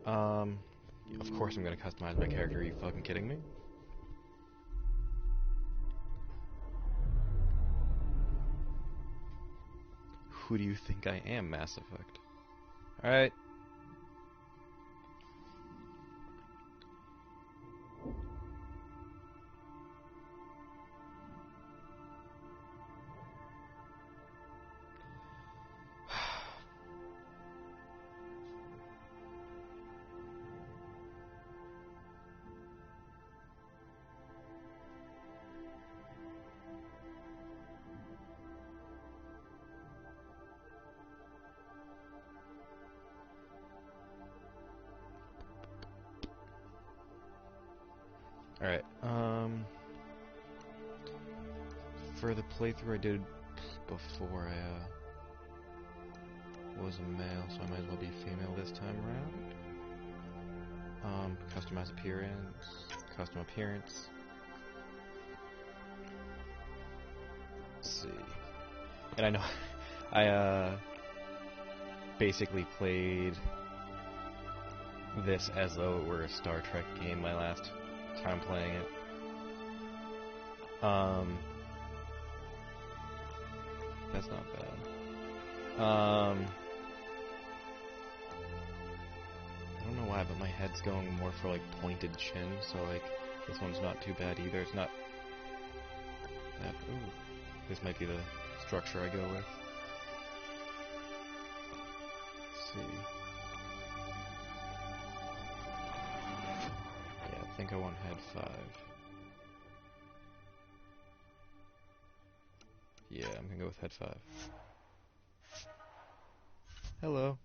Of course I'm gonna customize my character. Are you fucking kidding me? Who do you think I am, Mass Effect? Alright. Alright, for the playthrough I did before I, was a male, so I might as well be female this time around. Customize appearance, custom appearance. Let's see. And I know, I, basically played this as though it were a Star Trek game my last time playing it. That's not bad. I don't know why, but my head's going more for like pointed chin, so like this one's not too bad either. It's not that. Ooh, this might be the structure I go with. Let's see. Yeah, I think I want head 5. Yeah, I'm gonna go with head 5. Hello.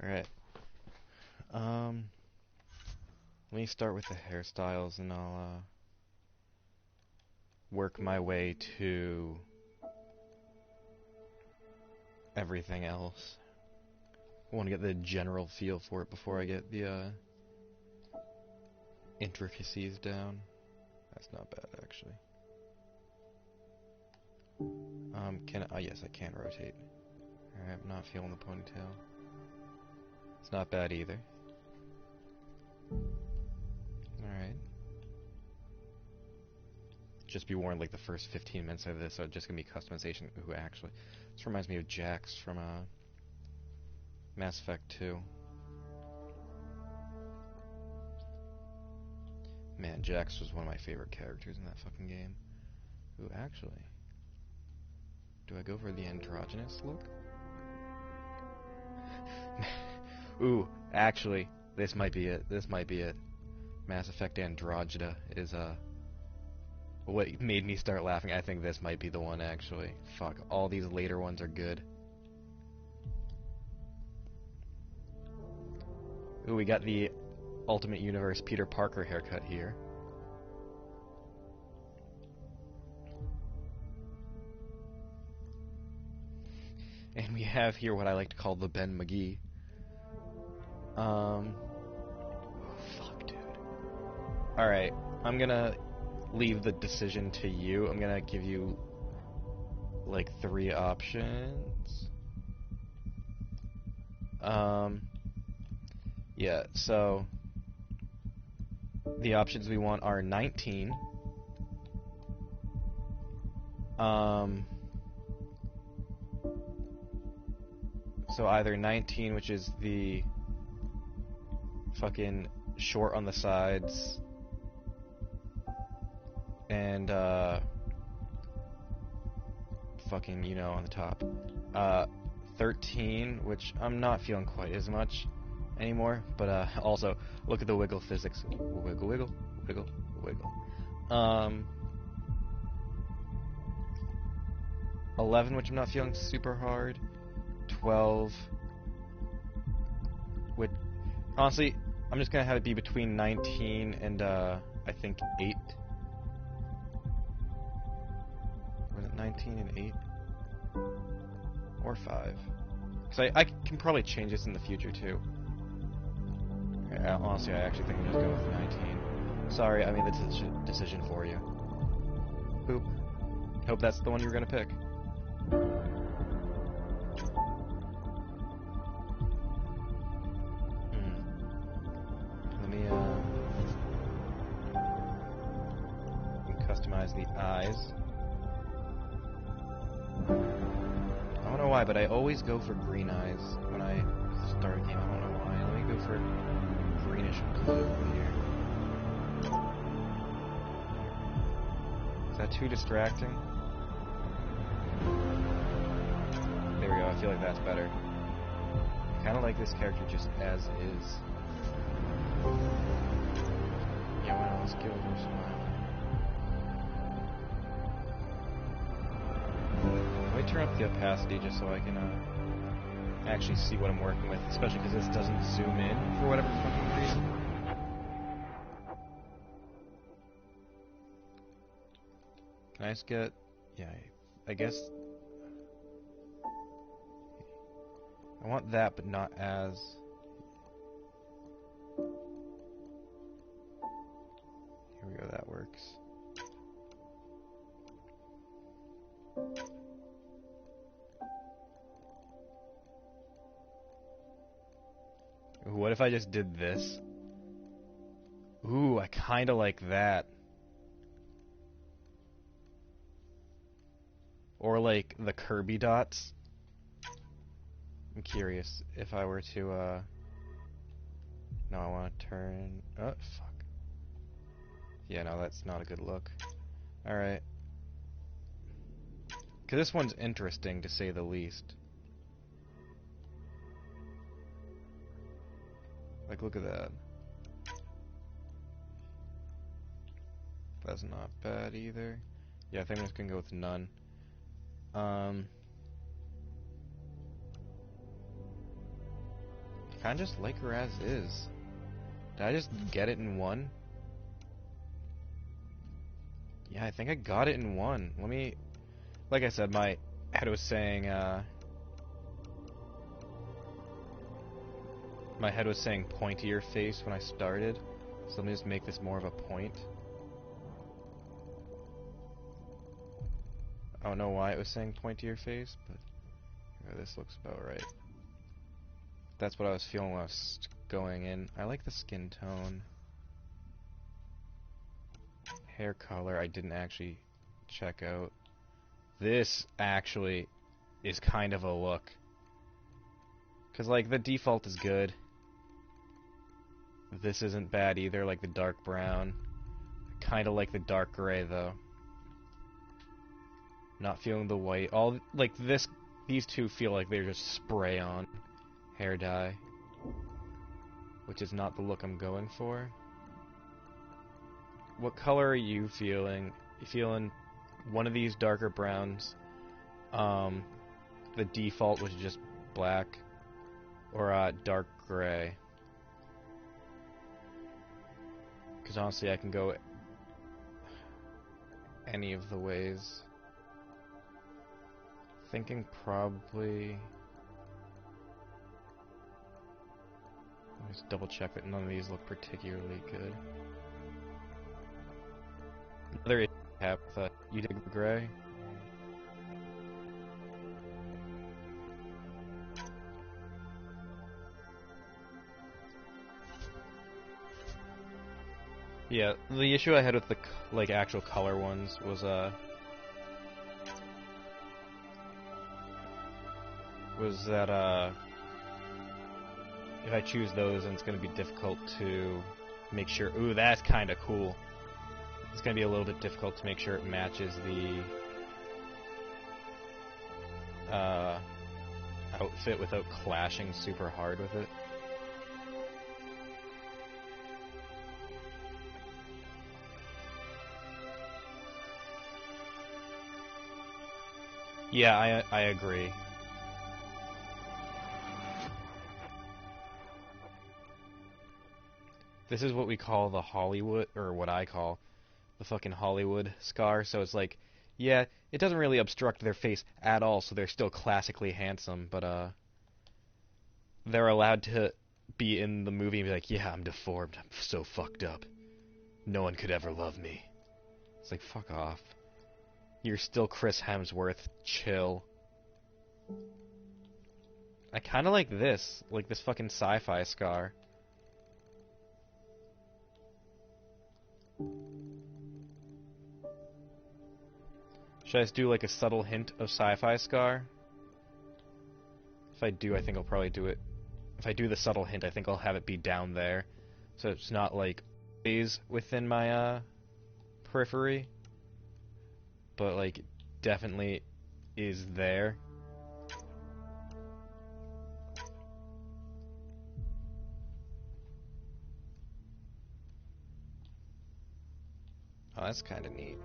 Alright. Let me start with the hairstyles and I'll, work my way to everything else. I want to get the general feel for it before I get the, intricacies down. That's not bad, actually. Yes, I can rotate. Alright, I'm not feeling the ponytail. It's not bad either. Alright. Just be warned, like, the first 15 minutes of this are just gonna be customization. Ooh, actually. This reminds me of Jax from, Mass Effect 2. Man, Jax was one of my favorite characters in that fucking game. Ooh, actually. Do I go for the androgynous look? Ooh, actually, this might be it. This might be it. Mass Effect Andromeda is, what made me start laughing. I think this might be the one, actually. Fuck, all these later ones are good. Ooh, we got the Ultimate Universe Peter Parker haircut here. And we have here what I like to call the Ben McGee. Oh, fuck, dude. Alright, I'm gonna leave the decision to you. I'm gonna give you, like, 3 options. Yeah, so the options we want are 19. So either 19, which is the fucking short on the sides, and fucking, you know, on the top. 13, which I'm not feeling quite as much anymore, but also look at the wiggle physics. Wiggle, wiggle, wiggle, wiggle. 11, which I'm not feeling super hard. 12, which, honestly, I'm just gonna have it be between 19 and, I think 8. Was it 19 and 8? Or 5? Because I can probably change this in the future, too. Honestly, I actually think I'm gonna go with 19. Sorry, I made the decision for you. Boop. Hope that's the one you were gonna pick. customize the eyes. I don't know why, but I always go for green eyes when I start a game. I don't know why. Let me go for greenish blue here. Is that too distracting? There we go. I feel like that's better. I kind of like this character just as is. Yeah, why not? Let's give her a smile. Let me turn up the opacity just so I can actually see what I'm working with, especially because this doesn't zoom in for whatever fucking reason. Can I just get... Yeah, I guess... I want that, but not as... Here we go, that works. Ooh, what if I just did this? Ooh, I kinda like that. Or like the Kirby dots. I'm curious if I were to, no, I want to turn... Oh, fuck. Yeah, no, that's not a good look. Alright. Because this one's interesting, to say the least. Like, look at that. That's not bad either. Yeah, I think I'm just gonna go with none. Kinda just like her as is. Did I just get it in one? Yeah, I think I got it in one. Let me... Like I said, my head was saying, my head was saying pointier face when I started. So let me just make this more of a point. I don't know why it was saying pointier face, but yeah, this looks about right. That's what I was feeling when I was going in. I like the skin tone. Hair color, I didn't actually check out. This actually is kind of a look. Because, like, the default is good. This isn't bad either, like the dark brown. Kind of like the dark gray, though. Not feeling the white. All, like, these two feel like they're just spray-on hair dye. Which is not the look I'm going for. What color are you feeling? You feeling one of these darker browns? The default was just black, or dark gray. Because honestly, I can go any of the ways. Thinking probably... Let me just double check that none of these look particularly good. Another issue I have with you dig the gray? Yeah, the issue I had with the like actual color ones was that if I choose those, then it's going to be difficult to make sure. Ooh, that's kind of cool. It's going to be a little bit difficult to make sure it matches the outfit without clashing super hard with it. Yeah, I agree. This is what we call the Hollywood, or what I call the fucking Hollywood scar. So it's like, yeah, it doesn't really obstruct their face at all, so they're still classically handsome, but they're allowed to be in the movie and be like, yeah, I'm deformed, I'm so fucked up. No one could ever love me. It's like, fuck off. You're still Chris Hemsworth, chill. I kinda like this fucking sci-fi scar. Should I just do like a subtle hint of sci-fi scar? If I do, I think I'll probably do it. If I do the subtle hint, I think I'll have it be down there. So it's not like always within my periphery. But like definitely is there. Oh, that's kind of neat.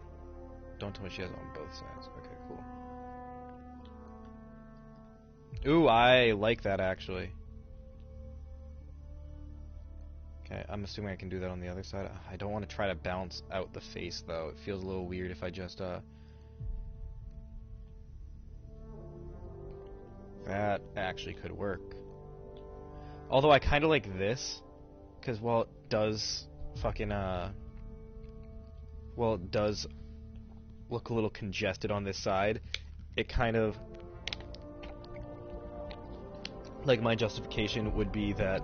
Don't tell me she has it on both sides. Okay, cool. Ooh, I like that actually. Okay, I'm assuming I can do that on the other side. I don't want to try to balance out the face though. It feels a little weird if I just that actually could work. Although I kind of like this, because while it does fucking well, it does look a little congested on this side, it kind of, like, my justification would be that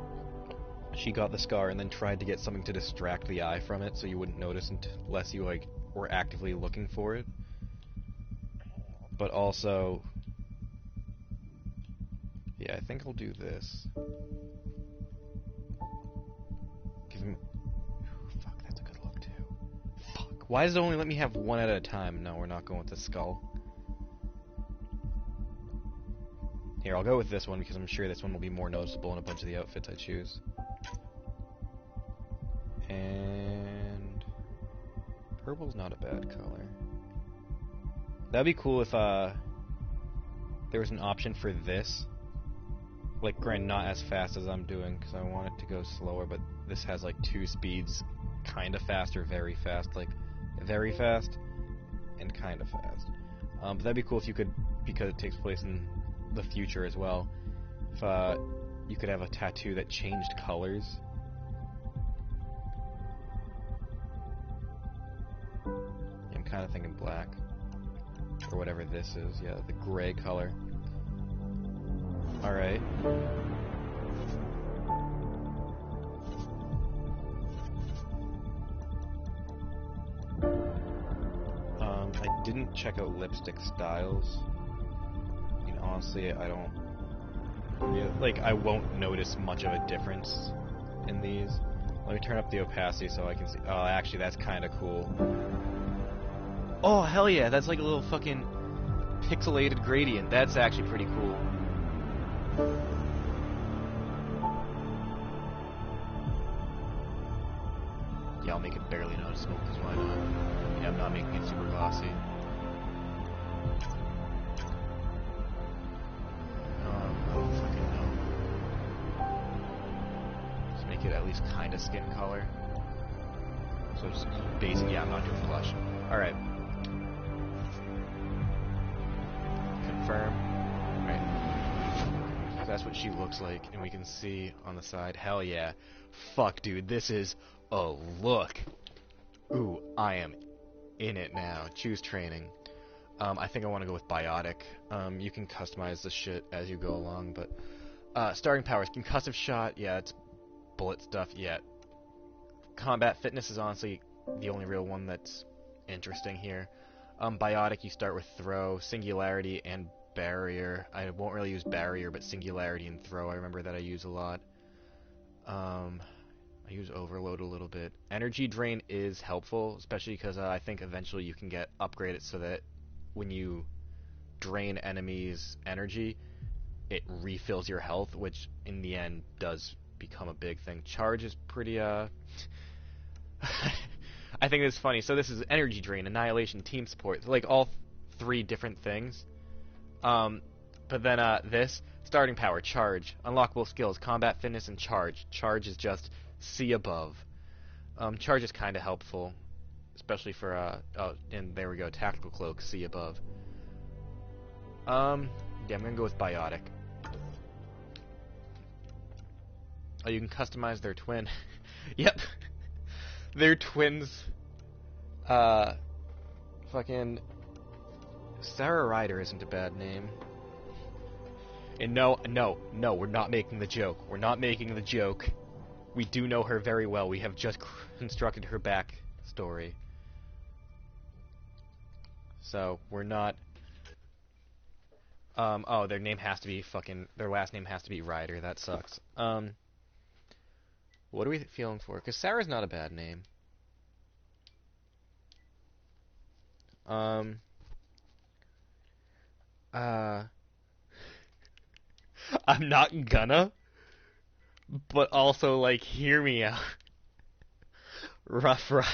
she got the scar and then tried to get something to distract the eye from it so you wouldn't notice unless you, like, were actively looking for it. But also, yeah, I think I'll do this. Give him... Fuck, that's a good look, too. Fuck. Why does it only let me have one at a time? No, we're not going with the skull. Here, I'll go with this one because I'm sure this one will be more noticeable in a bunch of the outfits I choose. And... purple's not a bad color. That'd be cool if, there was an option for this. Like, granted, not as fast as I'm doing, because I want it to go slower, but this has, like, 2 speeds. Kinda fast or very fast. Like, very fast and kinda fast. But that'd be cool if you could, because it takes place in the future as well, if, you could have a tattoo that changed colors. I'm kinda thinking black. Or whatever this is, yeah, the gray color. Alright. I didn't check out lipstick styles. I mean, honestly, I don't... Yeah, like, I won't notice much of a difference in these. Let me turn up the opacity so I can see... Oh, actually, that's kinda cool. Oh, hell yeah, that's like a little fucking pixelated gradient. That's actually pretty cool. Yeah, I'll make it barely noticeable, because why not? Yeah, I'm not making it super glossy. I don't fucking know. Just make it at least kind of skin color. So just basic, yeah, I'm not doing blush. Alright. Confirm. Alright. So that's what she looks like, and we can see on the side. Hell yeah. Fuck, dude, this is a look. Ooh, I am in it now. Choose training. I think I want to go with biotic. You can customize the shit as you go along, but starting powers, concussive shot, yeah, it's bullet stuff, yeah. Combat fitness is honestly the only real one that's interesting here. Biotic, you start with throw, singularity, and barrier. I won't really use barrier, but singularity and throw, I remember that I use a lot. I use overload a little bit. Energy drain is helpful, especially because I think eventually you can get upgraded so that when you drain enemies' energy, it refills your health, which in the end does become a big thing. Charge is pretty, I think it's funny. So this is energy drain, annihilation, team support, like all 3 different things. But then this, starting power, charge, unlockable skills, combat fitness, and charge. Charge is just see above. Charge is kind of helpful, especially for, oh, and there we go, tactical cloak, see above. Yeah, I'm gonna go with biotic. Oh, you can customize their twin. Yep. Their twins. Fucking Sarah Ryder isn't a bad name. And no, we're not making the joke. We're not making the joke. We do know her very well. We have just constructed her backstory. So we're not. Oh, their name has to be fucking. Their last name has to be Ryder. That sucks. What are we feeling for? Because Sarah's not a bad name. Um. Uh. I'm not gonna, but also like, hear me out. Rough Rider.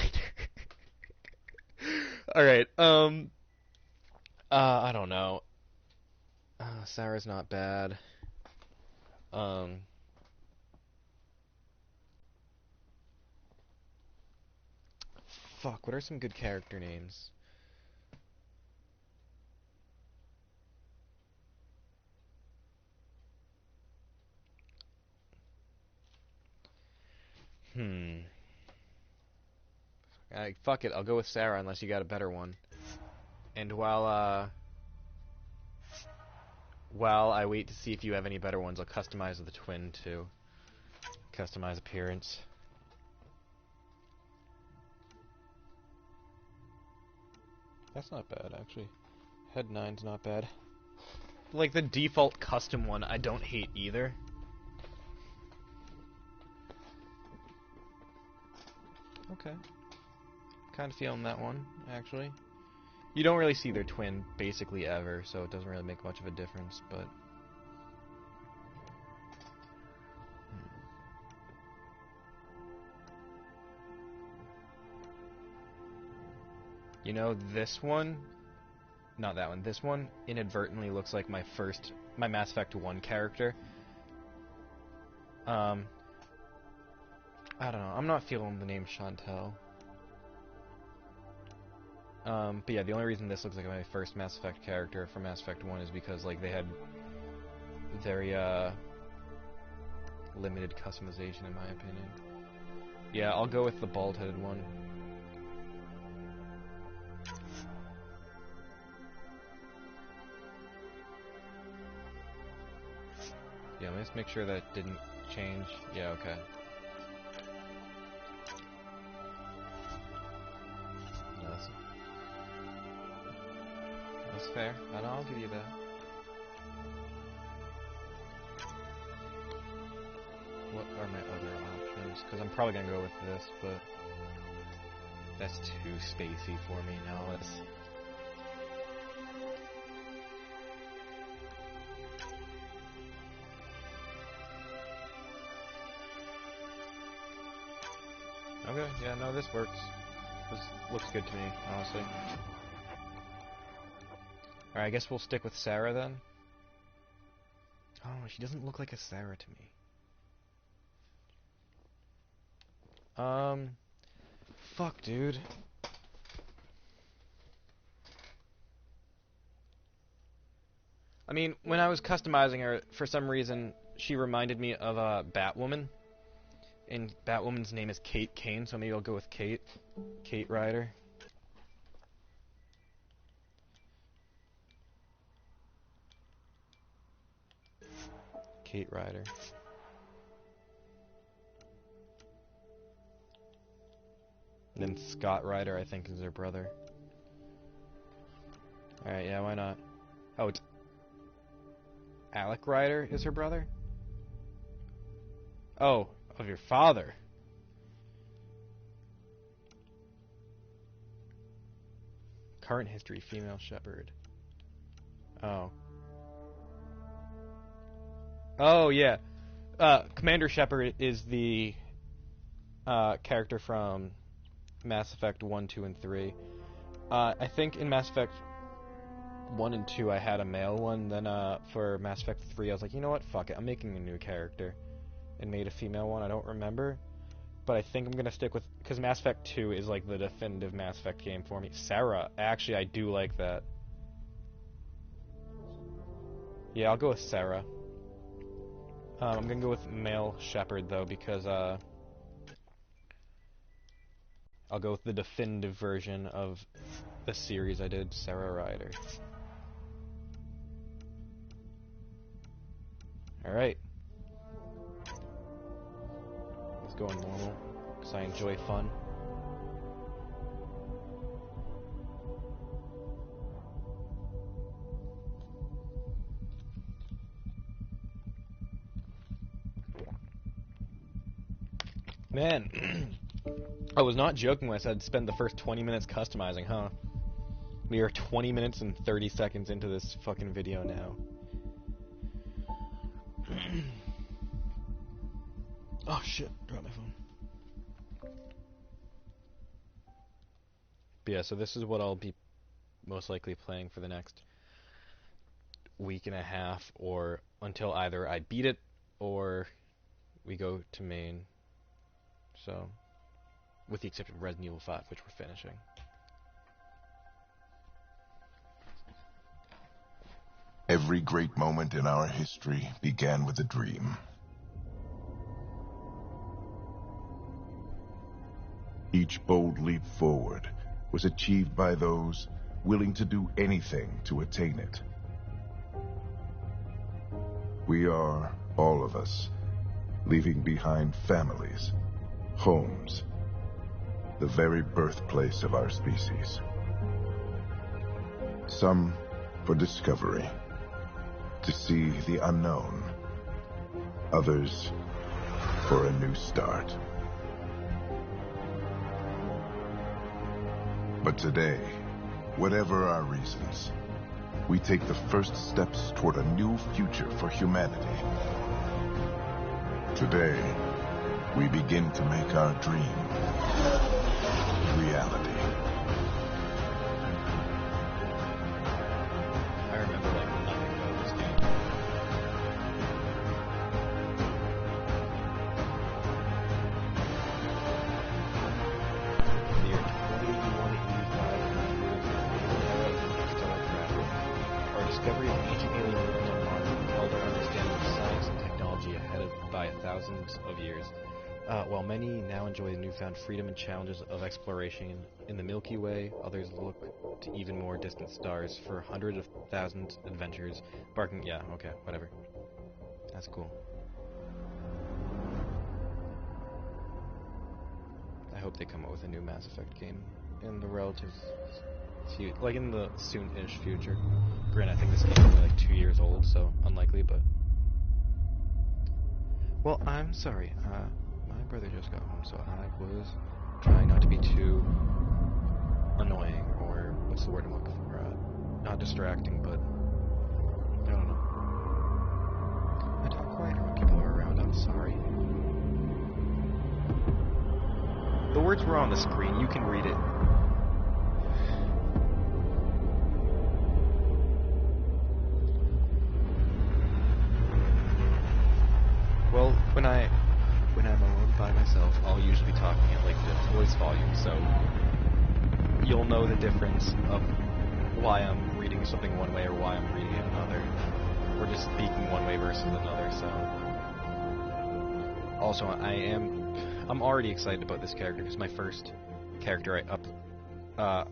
All right. I don't know. Sarah's not bad. Um. Fuck. What are some good character names? Hmm. Fuck it. I'll go with Sarah unless you got a better one. And while I wait to see if you have any better ones, I'll customize the twin too. Customize appearance. That's not bad, actually. Head 9's not bad. Like, the default custom one, I don't hate either. Okay. Kind of feeling that one, actually. You don't really see their twin basically ever, so it doesn't really make much of a difference, but... You know, this one... Not that one. This one inadvertently looks like my Mass Effect 1 character. I don't know. I'm not feeling the name Chantel. But yeah, the only reason this looks like my first Mass Effect character from Mass Effect 1 is because, like, they had very, limited customization, in my opinion. Yeah, I'll go with the bald-headed one. Yeah, let me just make sure that didn't change. Yeah, okay. No, that's fair. I'll give you that. What are my other options? Because I'm probably going to go with this, but that's too spacey for me now. Let's... Okay, yeah, no, this works. This looks good to me, honestly. Alright, I guess we'll stick with Sarah then. Oh, she doesn't look like a Sarah to me. Fuck, dude. I mean, when I was customizing her, for some reason, she reminded me of Batwoman. And Batwoman's name is Kate Kane, so maybe I'll go with Kate. Kate Ryder. Kate Ryder. And then Scott Ryder, I think, is her brother. Alright, yeah, why not? Oh, it's... Alec Ryder is her brother? Oh, of your father. Current history, female shepherd. Oh. Oh, yeah. Commander Shepard is the character from Mass Effect 1, 2, and 3. I think in Mass Effect 1 and 2 I had a male one, then for Mass Effect 3 I was like, you know what, fuck it, I'm making a new character. And made a female one, I don't remember. But I think I'm going to stick with... Because Mass Effect 2 is like the definitive Mass Effect game for me. Sarah, actually I do like that. Yeah, I'll go with Sarah. I'm going to go with male Shepard though, because I'll go with the definitive version of the series I did, Sarah Ryder. Alright. Let's go on normal, because I enjoy fun. Man, I was not joking when I said spend the first 20 minutes customizing, huh? We are 20 minutes and 30 seconds into this fucking video now. Oh shit, dropped my phone. But yeah, so this is what I'll be most likely playing for the next week and a half, or until either I beat it or we go to main. So, with the exception of Resident Evil 5, which we're finishing. Every great moment in our history began with a dream. Each bold leap forward was achieved by those willing to do anything to attain it. We are, all of us, leaving behind families, homes, the very birthplace of our species. Some for discovery, to see the unknown. Others for a new start. But today, whatever our reasons, we take the first steps toward a new future for humanity. Today, we begin to make our dream reality. I remember like nothing about this game. The year 2185, our discovery of ancient alien movement on Mars propelled our understanding of science and technology ahead by thousands of years. While many now enjoy the newfound freedom and challenges of exploration in the Milky Way, others look to even more distant stars for hundreds of thousands of adventures, barking. Yeah, okay, whatever. That's cool. I hope they come up with a new Mass Effect game in the relative, like in the soon-ish future. Granted, I think this game is only like 2 years old, so unlikely, but. Well, I'm sorry. My brother just got home, so I was trying not to be too annoying, or what's the word I'm looking for? Not distracting, but I don't know. I talk quieter when people are around. I'm sorry. The words were on the screen. You can read it. Well, when I'm alone by myself, I'll usually be talking at like the voice volume, so you'll know the difference of why I'm reading something one way or why I'm reading it another, or just speaking one way versus another. So, also I'm already excited about this character because my first character I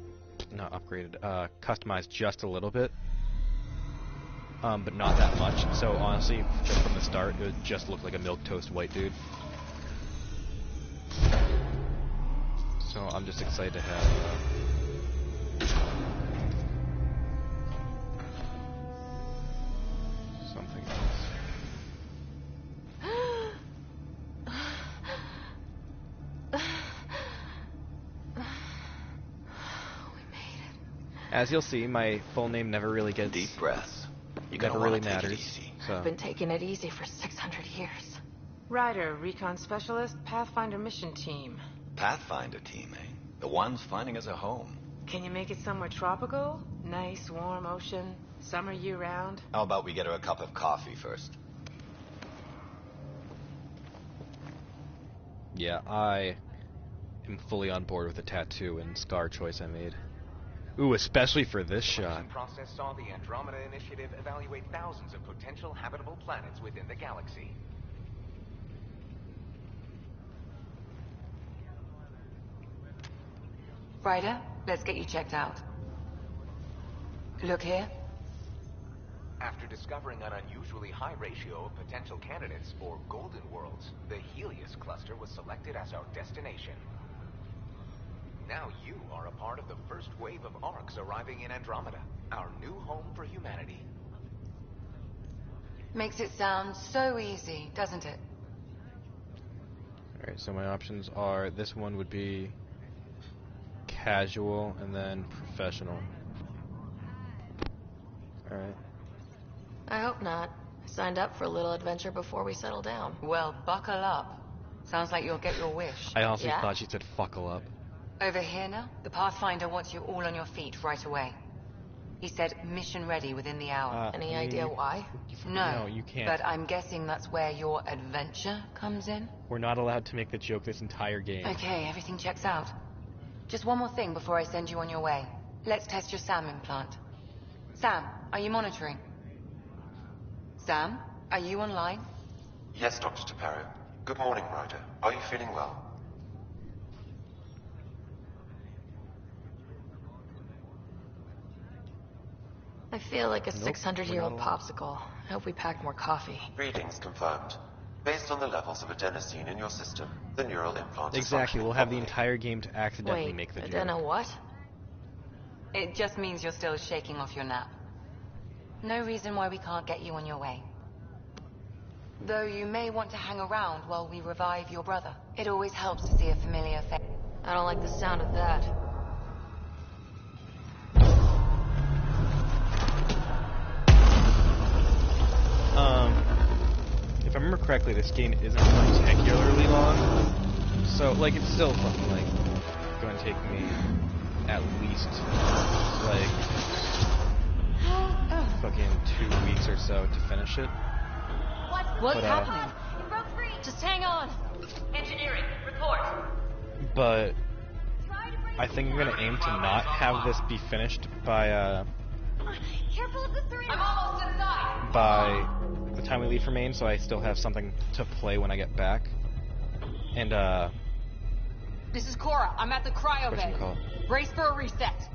customized just a little bit. But not that much. So honestly, just from the start, it would just look like a milquetoast white dude. So I'm just excited to have something else. We made it. As you'll see, my full name never really gets Deep breaths. You never gotta really take it matters. easy. So I've been taking it easy for 600 years. Ryder, recon specialist, Pathfinder mission team. Pathfinder team, eh? The ones finding us a home. Can you make it somewhere tropical? Nice, warm ocean, summer year-round? How about we get her a cup of coffee first? yeah, I am fully on board with the tattoo and scar choice I made. Ooh, especially for this shot. The process saw the Andromeda Initiative evaluate thousands of potential habitable planets within the galaxy. Ryder, let's get you checked out. Look here. After discovering an unusually high ratio of potential candidates for golden worlds, the Helios cluster was selected as our destination. Now you are a part of the first wave of ARCs arriving in Andromeda, our new home for humanity. Makes it sound so easy, doesn't it? Alright, so my options are, this one would be casual and then professional. Alright. I hope not. I signed up for a little adventure before we settle down. Well, buckle up. Sounds like you'll get your wish. I honestly Yeah? thought she said fuckle up. Over here now, the Pathfinder wants you all on your feet right away. He said mission ready within the hour. Any idea why? No, you can't. but I'm guessing that's where your adventure comes in. We're not allowed to make the joke this entire game. Okay, everything checks out. Just one more thing before I send you on your way. Let's test your SAM implant. Sam, are you monitoring? Sam, are you online? Yes, Dr. Taparo. Good morning, Ryder. Are you feeling well? I feel like a Nope, 600-year-old we're not allowed. popsicle. I hope we packed more coffee. Readings confirmed. Based on the levels of adenosine in your system, the neural implant is Exactly, functioning we'll have the properly. entire game to accidentally Wait, make the I joke. don't know what? It just means you're still shaking off your nap. No reason why we can't get you on your way. Though you may want to hang around while we revive your brother. It always helps to see a familiar face. I don't like the sound of that. If I remember correctly, this game isn't particularly long. So, like, it's still fucking, like, going to take me at least, like, fucking 2 weeks or so to finish it. What's But, happening? It broke free. Just hang on. Engineering, report. But I think I'm gonna aim to not have this be finished by Careful of the syringe. I'm almost inside. by the time we leave for Maine, so I still have something to play when I get back. And This is Cora. I'm at the cryo bay. whatchamacallit. Brace for a reset.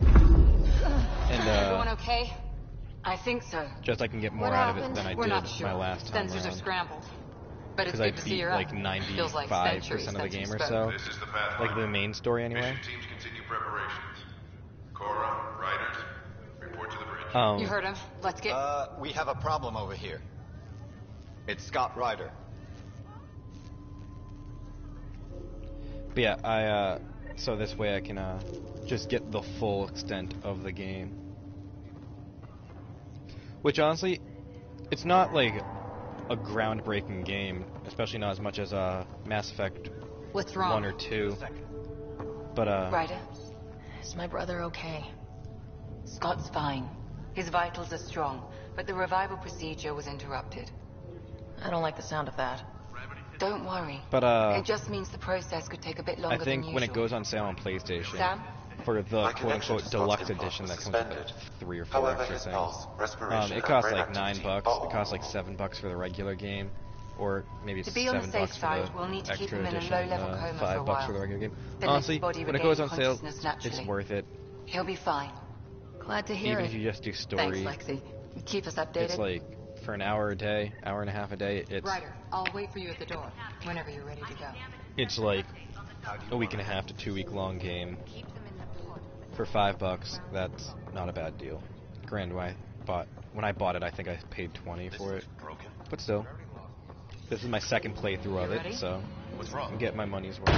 And Everyone okay? I think so. just I can get more What out of it happened? than I We're did not sure. my last time Sensors are around. scrambled. But it's Because I good to see beat you're like up. Feels like 95% centuries of the since we game or spoke. so. This is the Pathfinder. Like the main story anyway. Mission teams continue preparations. Cora, Riders, report to the bridge. You heard him. Let's get... We have a problem over here. It's Scott Ryder. But yeah, so this way I can just get the full extent of the game. Which honestly, it's not like a groundbreaking game, especially not as much as Mass Effect What's wrong? 1 or 2. But Ryder, Is my brother okay? Scott's fine. His vitals are strong, but the revival procedure was interrupted. I don't like the sound of that. Don't worry. But It just means the process could take a bit longer I think than when usual. it goes on sale on PlayStation Sam? for the My connection quote-unquote to Scott's deluxe implant edition was that comes with suspended. 3 or 4 However, extra his things, pulse, respiration, it costs and like brain $9. activity It costs are like $7 for the regular game, or maybe it's To be on the $7 safe for side, the we'll need to keep extra him in a edition, low-level coma for a $5 while. for the regular game. Then Honestly, his body when it regains goes on sale, consciousness naturally. it's worth it. He'll be fine. Glad to hear Even it. if you just do Thanks, story, Lexi. Keep us updated. it's like for an hour a day, hour and a half a day. It's Ryder, I'll wait for you at the door whenever you're ready to go. it's like a week and a half to 2 week long game for $5. That's not a bad deal. Granted, when I bought it, I think I paid 20 for it. Broken. But still, this is my second playthrough of You it, ready? so What's wrong? I'm getting my money's worth.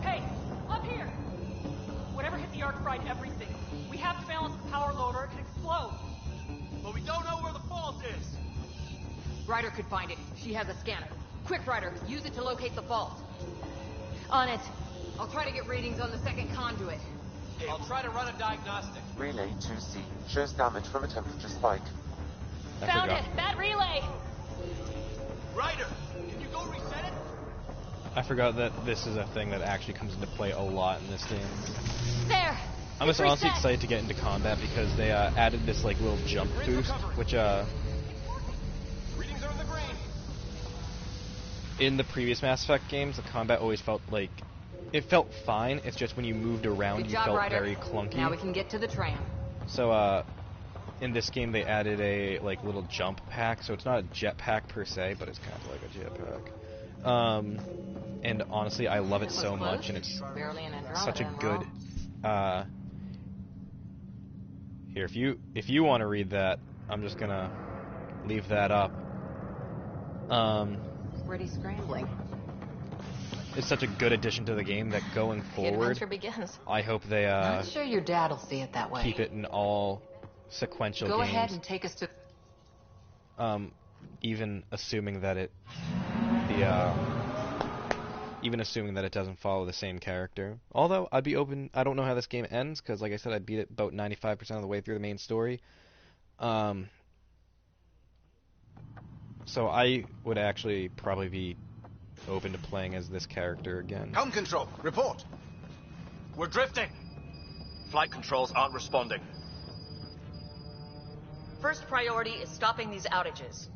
Hey, up here! Whatever hit the arc fried everything. We have to balance the power load or it can explode. But we don't know where the fault is. Ryder could find it. She has a scanner. Quick, Ryder. Use it to locate the fault. On it. I'll try to get readings on the second conduit. I'll try to run a diagnostic. Relay 2C shows damage from a temperature spike. I Found forgot. it. That relay. Ryder, can you go reset it? I forgot that this is a thing that actually comes into play a lot in this game. There. I'm It's just honestly reset. excited to get into combat because they added this like little jump boost, which Readings are in the green. in the previous Mass Effect games, the combat always felt like it felt fine. It's just when you moved around, Good you job, felt Ryder. very clunky. Now we can get to the tram. So in this game they added a like little jump pack, so it's not a jetpack per se, but it's kind of like a jetpack. And honestly, I love it That so was much, close. and it's Barely an Andromeda such a after good all. Here, if you want to read that, I'm just gonna leave that up. Ready scrambling. It's such a good addition to the game that going The forward, adventure begins. I hope they Not sure your dad'll see it that way. keep it in all sequential Go games. ahead and take us to... Even assuming that it doesn't follow the same character. Although I'd be open. I don't know how this game ends because, like I said, I beat it about 95% of the way through the main story. So I would actually probably be open to playing as this character again. Com control, report. We're drifting. Flight controls aren't responding. First priority is stopping these outages.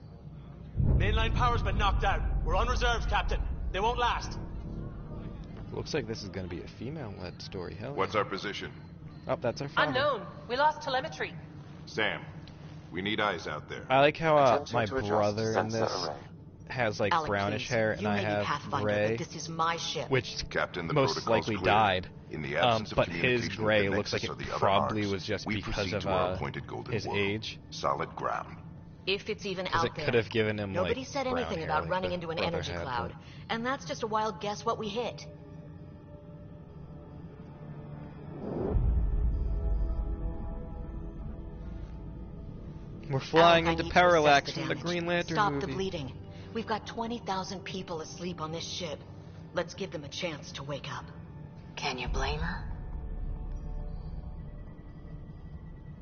Mainline power's been knocked out. We're on reserves, Captain. They won't last. Looks like this is going to be a female-led story. Hell. What's our position? Oh, that's our father. Unknown. We lost telemetry. Sam, we need eyes out there. I like how Attention my to adjust brother in sensor this array. has like Alec, brownish please. hair, and You I may be have Pathfinder, gray, but this is my ship. which Captain, the most protocol's likely clear. died. In the absence of But his communication gray with the looks like Nexus it or the other probably arcs, was just we because proceed of to our appointed golden his world. age. Solid ground. If it's even Because out it there. could have given him Nobody like said brown anything hair about like running the into an brother energy had, cloud. And that's just a wild guess what we hit. We're flying Alec, I into need to assess Parallax the from the damage. Green Lantern Stop movie. the bleeding. We've got 20,000 people asleep on this ship. Let's give them a chance to wake up. Can you blame her?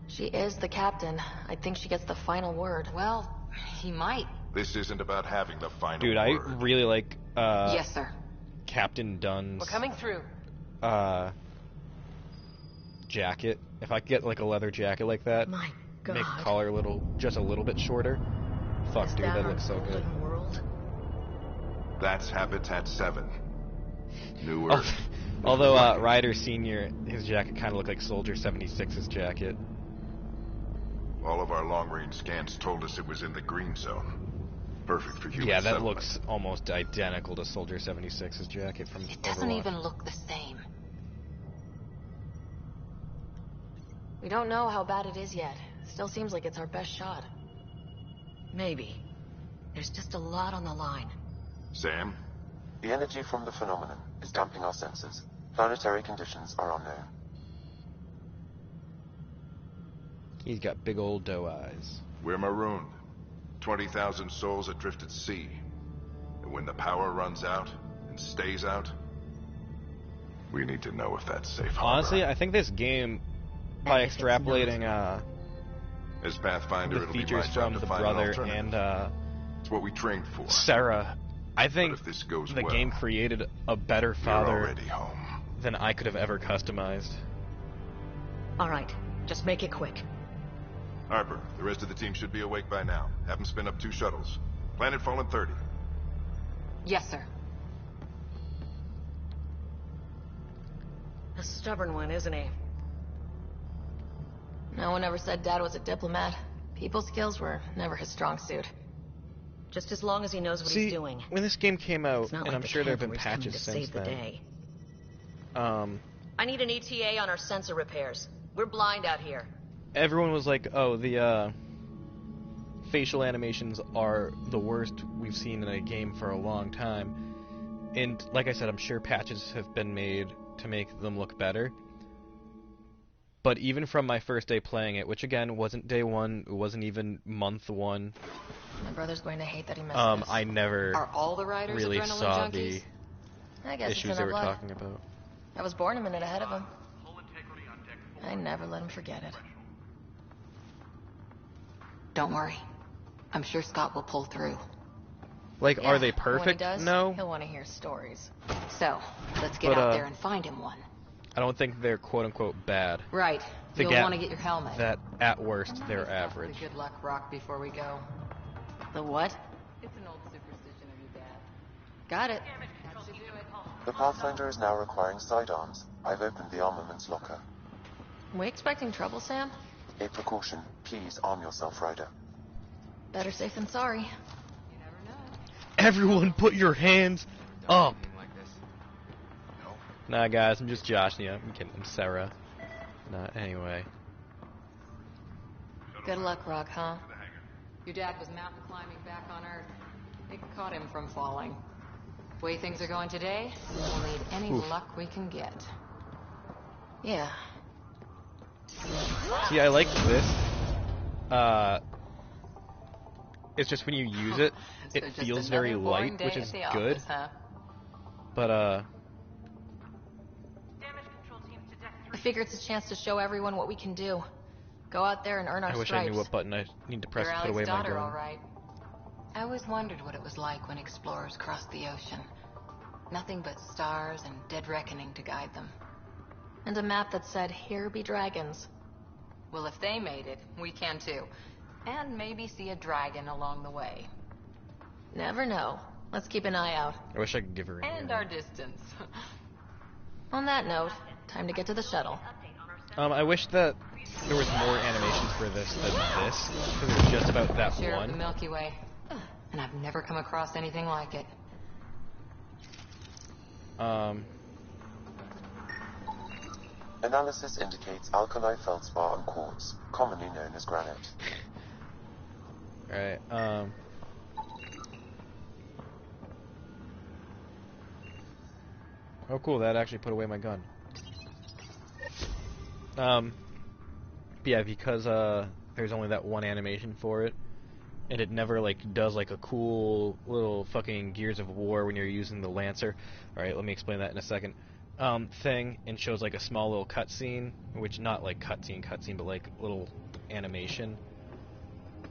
She is the captain. I think she gets the final word. Well, he might. This isn't about having the final Dude, I word. really like Yes, sir. Captain Dunn's We're coming through. jacket. If I could get like a leather jacket like that, My God. make the collar just a little bit shorter. Fuck, Is dude, that our looks so good. golden world? That's Habitat 7. New Oh, Earth. although Ryder Senior, his jacket kind of looked like Soldier 76's jacket. All of our long-range scans told us it was in the green zone. Perfect for human Yeah, that settlement. looks almost identical to Soldier 76's jacket from It doesn't Overwatch. even look the same. We don't know how bad it is yet. Still seems like it's our best shot. Maybe. There's just a lot on the line. Sam? The energy from the phenomenon is damping our senses. Planetary conditions are unknown. He's got big old doe eyes. We're marooned. 20,000 souls adrift at sea. And when the power runs out, and stays out, we need to know if that's safe harbor. Honestly, I think this game, by And if it's extrapolating As Pathfinder, the it'll be features my job from to the find an brother alternative. and It's what we trained for. Sarah, I think But if this goes the well, game created a better You're father already home. than I could have ever customized. All right, just make it quick. Harper, the rest of the team should be awake by now. Have them spin up 2 shuttles. Planet Fallen 30. Yes, sir. A stubborn one, isn't he? No one ever said Dad was a diplomat. People skills were never his strong suit. Just as long as he knows what See, he's doing. when this game came out, It's not and like I'm the sure there have been cavalry's coming patches to since save the then. day. I need an ETA on our sensor repairs. We're blind out here. Everyone was like, "Oh, the facial animations are the worst we've seen in a game for a long time." And like I said, I'm sure patches have been made to make them look better. But even from my first day playing it, which again wasn't day 1, it wasn't even month 1, My brother's going to hate that he missed this. I never Are all the riders really adrenaline saw junkies? I guess issues it's they in were our blood. talking about. I was born a minute ahead of him. I never let him forget it. Don't worry. I'm sure Scott will pull through. Like, are they When he perfect? does, No. he'll want to hear stories. So, let's get But, out there and find him one. I don't think they're quote-unquote bad. Right. To You'll get want to get your helmet. That, at worst, they're Let's stop with average. the good luck rock before we go. The what? It's an old superstition of your dad. Got it. The Pathfinder is now requiring sidearms. I've opened the armaments locker. We expecting trouble, Sam? A precaution. Please arm yourself, Ryder. Better safe than sorry. You never know. Everyone put your hands up! Like this. Nah, guys, I'm just joshing you. I'm kidding. I'm Sarah. Nah, anyway. Good luck, Rock, huh? Your dad was mountain climbing back on Earth. It caught him from falling. Way things are going today, we'll need any luck we can get. Yeah. See, I like this. It's just when you use it, it So feels just very another boring light, day which at is the good. office, huh? But, I figure it's a chance to show everyone what we can do. Go out there and earn our I wish stripes. I knew what button I need to press You're to put Alex' away my daughter, gun. all right. I always wondered what it was like when explorers crossed the ocean. Nothing but stars and dead reckoning to guide them. And a map that said, "Here be dragons." Well, if they made it, we can too. And maybe see a dragon along the way. Never know. Let's keep an eye out. I wish I could give her And our distance. On that note, time to get to the shuttle. I wish that there was more animations for this than this, because it was just about that Share of the one. Milky Way. And I've never come across anything like it. Analysis indicates alkali feldspar and quartz, commonly known as granite. Alright, oh cool, that actually put away my gun. Yeah, because, there's only that one animation for it, and it never, like, does, like, a cool little fucking Gears of War when you're using the Lancer. Alright, let me explain that in a second. Thing, and shows, like, a small little cutscene, which, not, like, cutscene, but, like, little animation.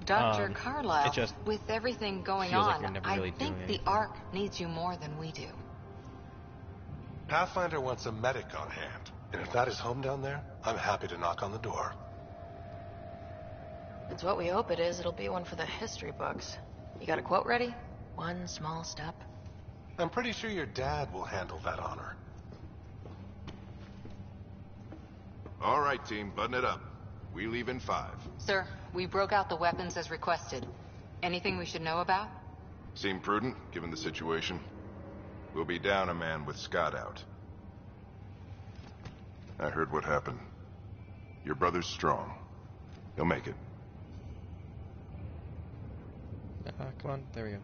Dr. Carlisle, it just with everything going feels like on, you're never I really think doing the anything. Ark needs you more than we do. Pathfinder wants a medic on hand, and if that is home down there, I'm happy to knock on the door. It's what we hope it is. It'll be one for the history books. You got a quote ready? One small step. I'm pretty sure your dad will handle that honor. All right, team, button it up. We leave in 5. Sir, we broke out the weapons as requested. Anything we should know about? Seem prudent, given the situation. We'll be down a man with Scott out. I heard what happened. Your brother's strong. He'll make it. Come on, there we go.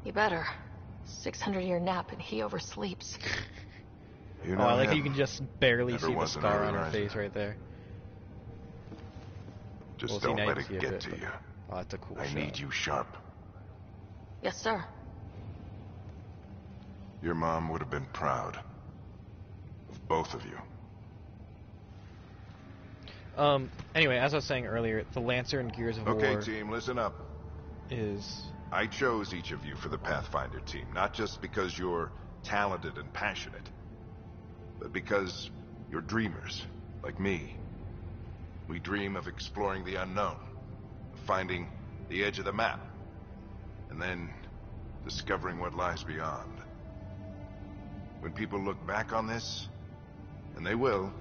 You better. 600-year nap and he oversleeps. You Oh, know I like how him. you can just barely Never see the was an scar early on her riser. face right there. Just Well, see, don't now let you it see a get bit, to but- you. Oh, that's a cool I shot. need you sharp. Yes, sir. Your mom would have been proud. Of both of you. Anyway, as I was saying earlier, the Lancer in Gears of Okay, War team, listen up. is... I chose each of you for the Pathfinder team, not just because you're talented and passionate, but because you're dreamers, like me. We dream of exploring the unknown, of finding the edge of the map, and then discovering what lies beyond. When people look back on this, and they will,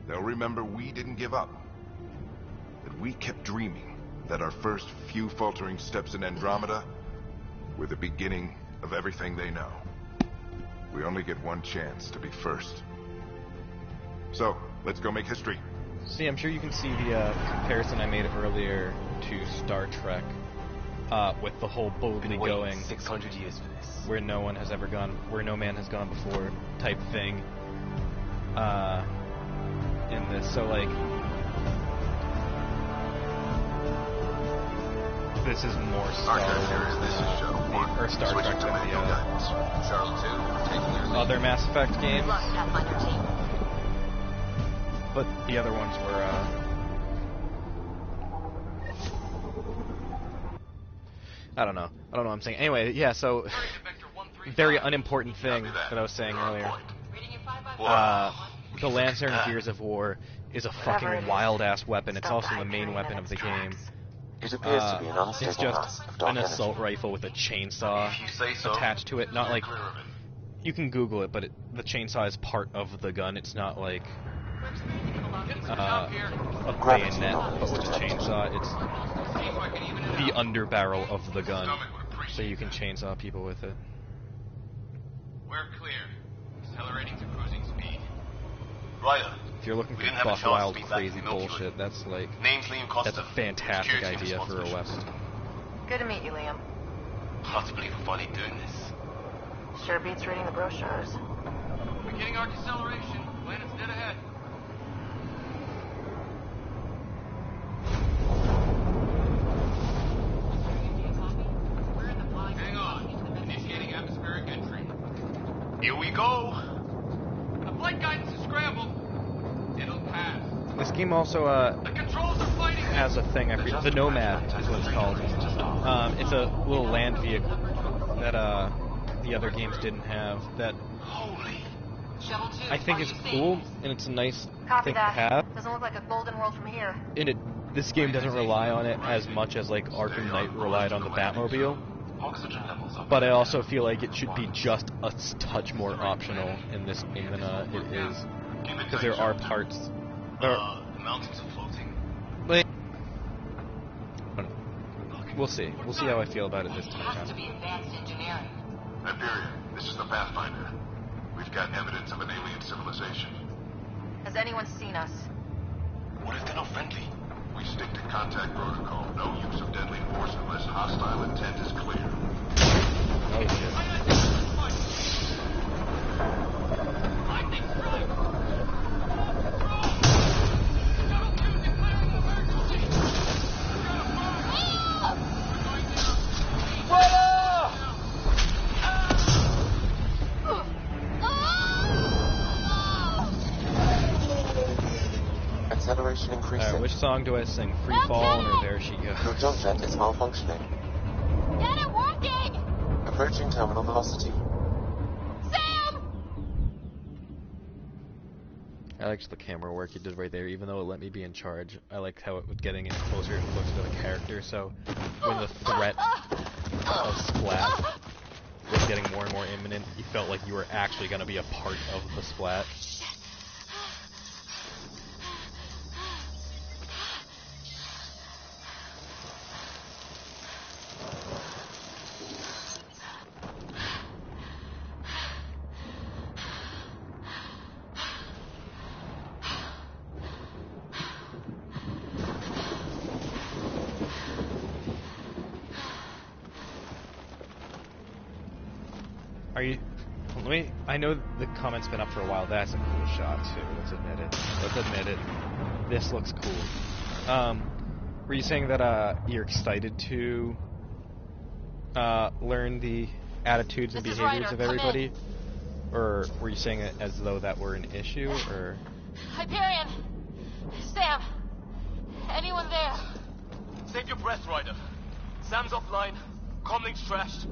they'll remember we didn't give up. That we kept dreaming, that our first few faltering steps in Andromeda were the beginning of everything they know. We only get one chance to be first. So, let's go make history. See, I'm sure you can see the comparison I made earlier to Star Trek, with the whole boldly going 600 years for this. where no one has ever gone, where no man has gone before type thing. In this, so like, this is more Star Wars This is Shuttle 1. or Star Trek than the Shuttle 2, taking your other Mass Effect games. Good luck, Pathfinder team. But the other ones were, I don't know what I'm saying. Anyway, yeah, so, very unimportant thing that I was saying earlier. The Lancer in Gears of War is a fucking wild-ass weapon. It's also the main weapon of the game. It appears to be an It's unstable just mass of dark an energy. assault rifle with a chainsaw attached to it. Not like, you can Google it, but the chainsaw is part of the gun. It's not like a bayonet, but with a chainsaw. It's the underbarrel of the gun, so you can chainsaw people with it. We're clear. Accelerating to cruising speed. Ryder, if you're looking for buck wild crazy bullshit, that's like that's a fantastic idea for a weapon. Good to meet you, Liam. Hard to believe we're finally doing this. Sure beats reading the brochures. Beginning arc acceleration. Planet's dead ahead. Hang on. Initiating atmospheric entry. Here we go. The flight guidance is scrambled. It'll pass. This game also The controls are fighting. has a thing. The Nomad is what it's called. It's a little land vehicle that the other games didn't have. That I think is cool, and it's a nice Copy thing that. to have. Doesn't look like a golden world from here. And this game doesn't rely on it as much as like Arkham Knight relied on the Batmobile. But I also feel like it should be just a touch more optional in this game than it is, because there are parts. The mountains are floating. Like, we'll see. We'll see how I feel about it this time. Has to be advanced engineering. Hyperion, this is the Pathfinder. We've got evidence of an alien civilization. Has anyone seen us? What if they're not friendly? We stick to contact protocol. No use of deadly force unless hostile intent is clear. Oh shit. Acceleration increasing. Alright, which song do I sing? Free Fall or There She Goes? Your jump jet is malfunctioning. Get it working! Approaching terminal velocity. Sam! I liked the camera work you did right there, even though it let me be in charge. I liked how it was getting it closer and closer to the character, so when the threat of Splat was getting more and more imminent, you felt like you were actually going to be a part of the Splat. Are you... Let me... I know the comment's been up for a while. That's a cool shot, too. Let's admit it. Let's admit it. This looks cool. Were you saying that, you're excited to, learn the attitudes and behaviors of everybody? Or were you saying it as though that were an issue, or... Hyperion! Sam! Anyone there? Save your breath, Ryder. Sam's offline. Comlink's trashed.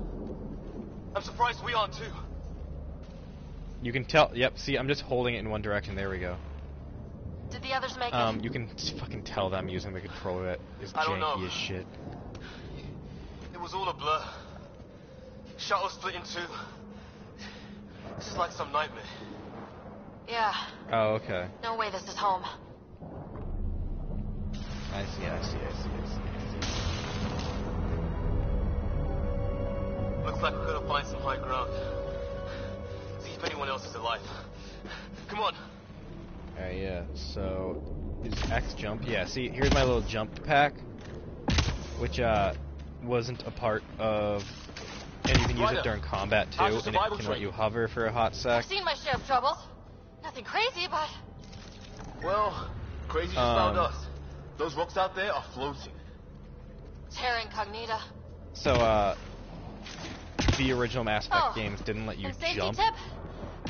I'm surprised we aren't too. You can tell... Yep, see, I'm just holding it in one direction. There we go. Did the others make it? You can fucking tell them using the controller that is janky as shit. It was all a blur. Shuttle split in two. This is like some nightmare. Yeah. Oh, okay. No way this is home. I see. Looks like we're gonna find some high ground. See if anyone else is alive. Come on. Alright, yeah, so... Is X jump? Yeah, see, here's my little jump pack. Which, wasn't a part of... And you can use it during combat, too, and it can let you hover for a hot sec. I've seen my share of troubles. Nothing crazy, but... Well, crazy just found us. Those rocks out there are floating. Terra Incognita. So, the original Mass Effect games didn't let you jump. Tip?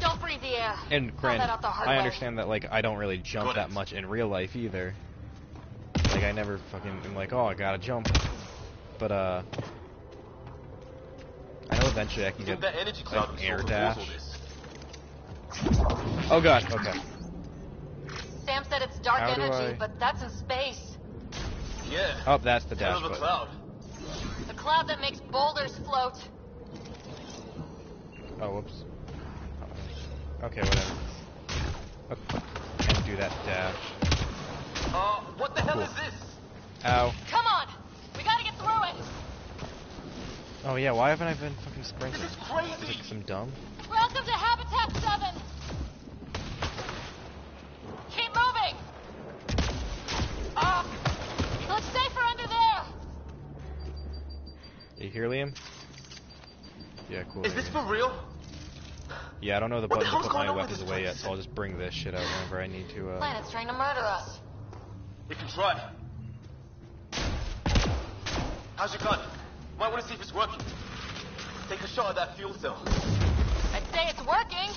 Don't breathe the air. And granted, I way. understand that, like, I don't really jump that much in real life either. Like, I never fucking am like, oh, I gotta jump. But, I know eventually I can get, like, air dash. Oh god, okay. Sam said it's dark How do energy, I- but that's in space. Yeah. Oh, that's the dash Hell of a button. cloud. The cloud that makes boulders float. Oh, whoops. Okay, whatever. Okay. Can't do that dash. What the hell is this? Ow. Come on! We gotta get through it! Oh yeah, why haven't I been fucking sprinting? This is crazy! Is it 'cause I'm dumb? Welcome to Habitat 7! Keep moving! You hear, Liam? Yeah, cool. Is this for real? Yeah, I don't know the What the button to hell's put going my on with weapons this away place? yet, so I'll just bring this shit out whenever I need to. Planet's trying to murder us. You can try. How's your gun? Might want to see if it's working. Take a shot at that fuel cell. I'd say it's working.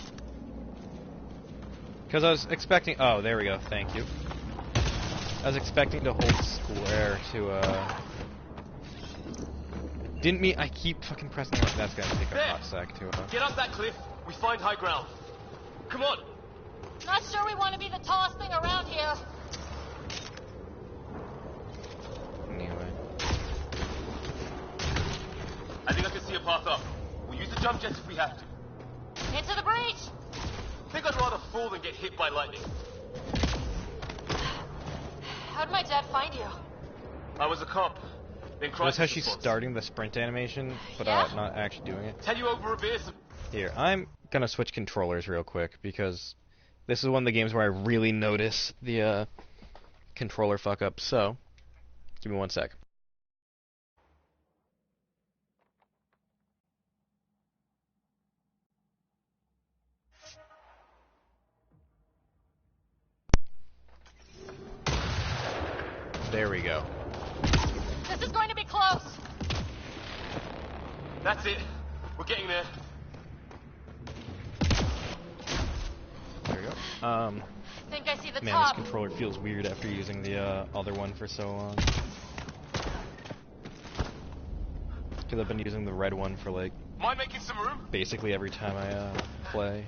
Because I was expecting. Oh, there we go. Thank you. I was expecting to hold square to. Didn't mean. I keep fucking pressing it. That's gonna take a hot sec to. Get up that cliff. We find high ground. Come on. Not sure we want to be the tallest thing around here. Anyway. I think I can see a path up. We'll use the jump jets if we have to. Into the breach. Think I'd rather fall than get hit by lightning. How'd my dad find you? I was a cop. Then Notice how she's starting the sprint animation, but not actually doing it. Tell you over a beer. Here, I'm gonna switch controllers real quick because this is one of the games where I really notice the controller fuck up. So, give me 1 sec. There we go. This is going to be close. That's it. We're getting there. There we go. Think I see the Man, top. this controller feels weird after using the other one for so long. Because I've been using the red one for like Mind making some room? basically every time I play.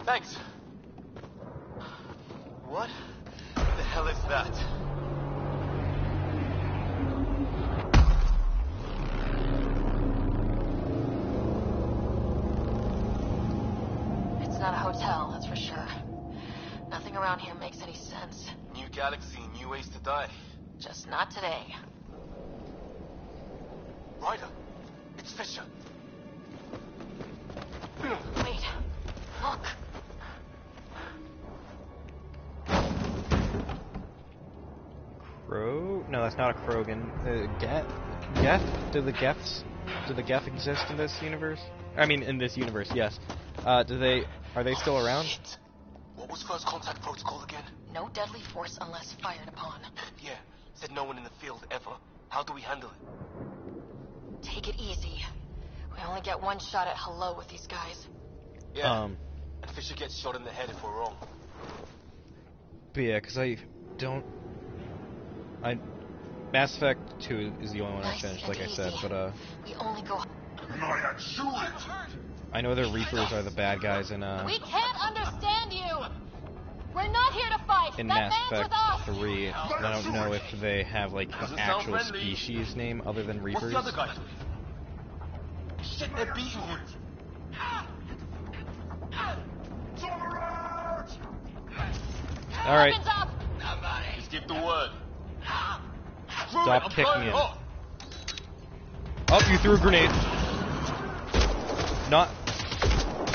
Thanks. What the hell is that? It's not a hotel, that's for sure. Nothing around here makes any sense. New galaxy, new ways to die. Just not today. Ryder, it's Fisher. Wait, look. Crow? No, that's not a Krogan. Geth? Do the Geths exist in this universe? I mean, in this universe, yes. Are they still around? Shit. What was first contact protocol again? No deadly force unless fired upon. Yeah, said no one in the field ever. How do we handle it? Take it easy. We only get one shot at hello with these guys. Yeah, and Fisher gets shot in the head if we're wrong. But yeah, because Mass Effect 2 is the only one I finished, like I said, but we only go. I know the Reapers are the bad guys in We can't understand you. We're not here to fight. in That Mass man's Effect with us. 3. And I don't know if they have like an actual species name other than Reapers. What's the other guy doing? Shit, they're beating him. All right. Weapons up. Just give the word. Stop kicking him. Oh, you threw a grenade. Not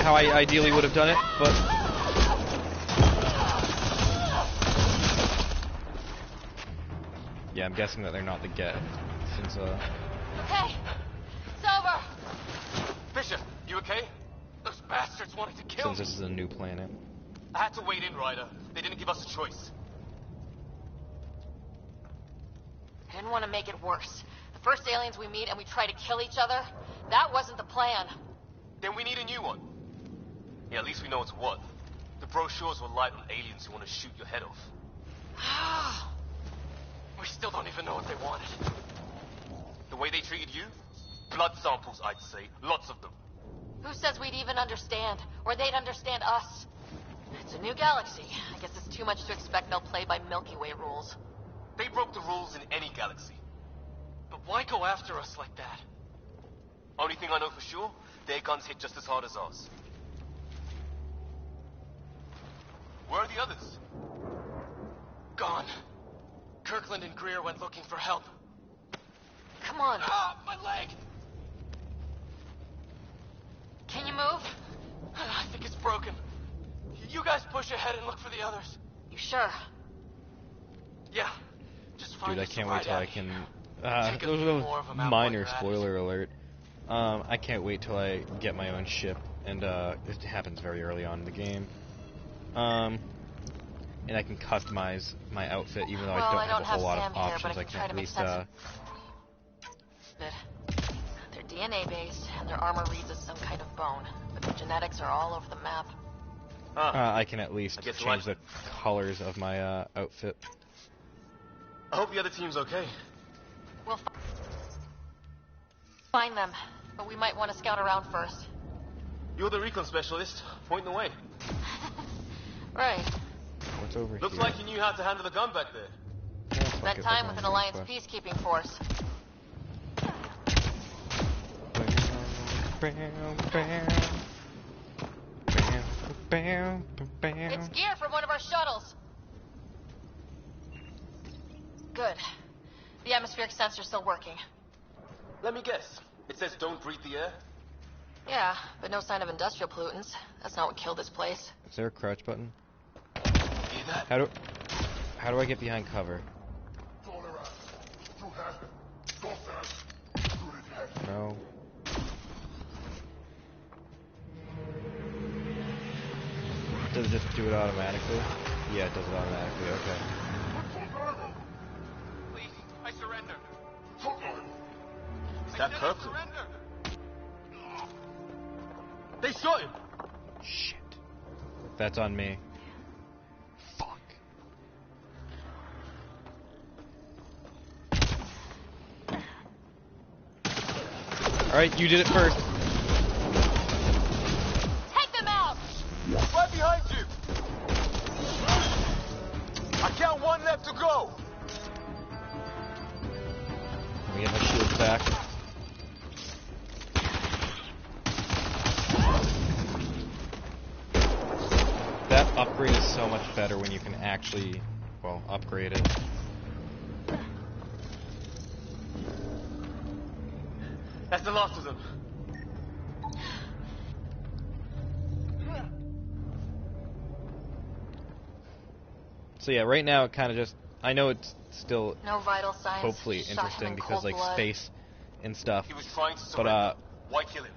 how I ideally would have done it, but... Yeah, I'm guessing that they're not the Geth, since, Okay, it's over. Fisher, you okay? Those bastards wanted to kill since me. this is a new planet. I had to wait in, Ryder. They didn't give us a choice. I didn't want to make it worse. The first aliens we meet and we try to kill each other, that wasn't the plan. Then we need a new one. Yeah, at least we know it's what. The brochures were light on aliens who want to shoot your head off. We still don't even know what they wanted. The way they treated you? Blood samples, I'd say. Lots of them. Who says we'd even understand? Or they'd understand us? It's a new galaxy. I guess it's too much to expect they'll play by Milky Way rules. They broke the rules in any galaxy. But why go after us like that? Only thing I know for sure, their guns hit just as hard as ours. Where are the others? Gone. Kirkland and Greer went looking for help. Come on. Ah, my leg! Can you move? I think it's broken. You guys push ahead and look for the others. You sure? Yeah. Just find Dude, I us can't a wait ride till out I of can here. Those are minor spoiler alert. I can't wait till I get my own ship, and it happens very early on in the game. And I can customize my outfit, even though I don't have a whole lot of options. I can at least Their DNA based, and their armor reads as some kind of bone, but their genetics are all over the map. I can at least change the colors of my outfit. I hope the other team's okay. We'll find them, but we might want to scout around first. You're the recon specialist. Point the way. Right. What's over Looks here? like you knew how to handle the gun back there. Spent time with an Alliance peacekeeping force. It's gear from one of our shuttles. Good. The atmospheric sensor's still working. Let me guess. It says don't breathe the air? Yeah, but no sign of industrial pollutants. That's not what killed this place. Is there a crouch button? Hear that? How do I get behind cover? No. Does it just do it automatically? Yeah, it does it automatically, okay. Please, I surrender. Is that purple? They shot him! Shit. That's on me. Fuck. Alright, you did it first. Take them out! Right behind you! I count one left to go! Let me get my shields back. That upgrade is so much better when you can actually, well, upgrade it. That's the last of them. So yeah, right now it kind of just, I know it's still No vital signs. hopefully Shot him interesting in because cold like blood. space and stuff, He was trying to but surrender. Why kill him?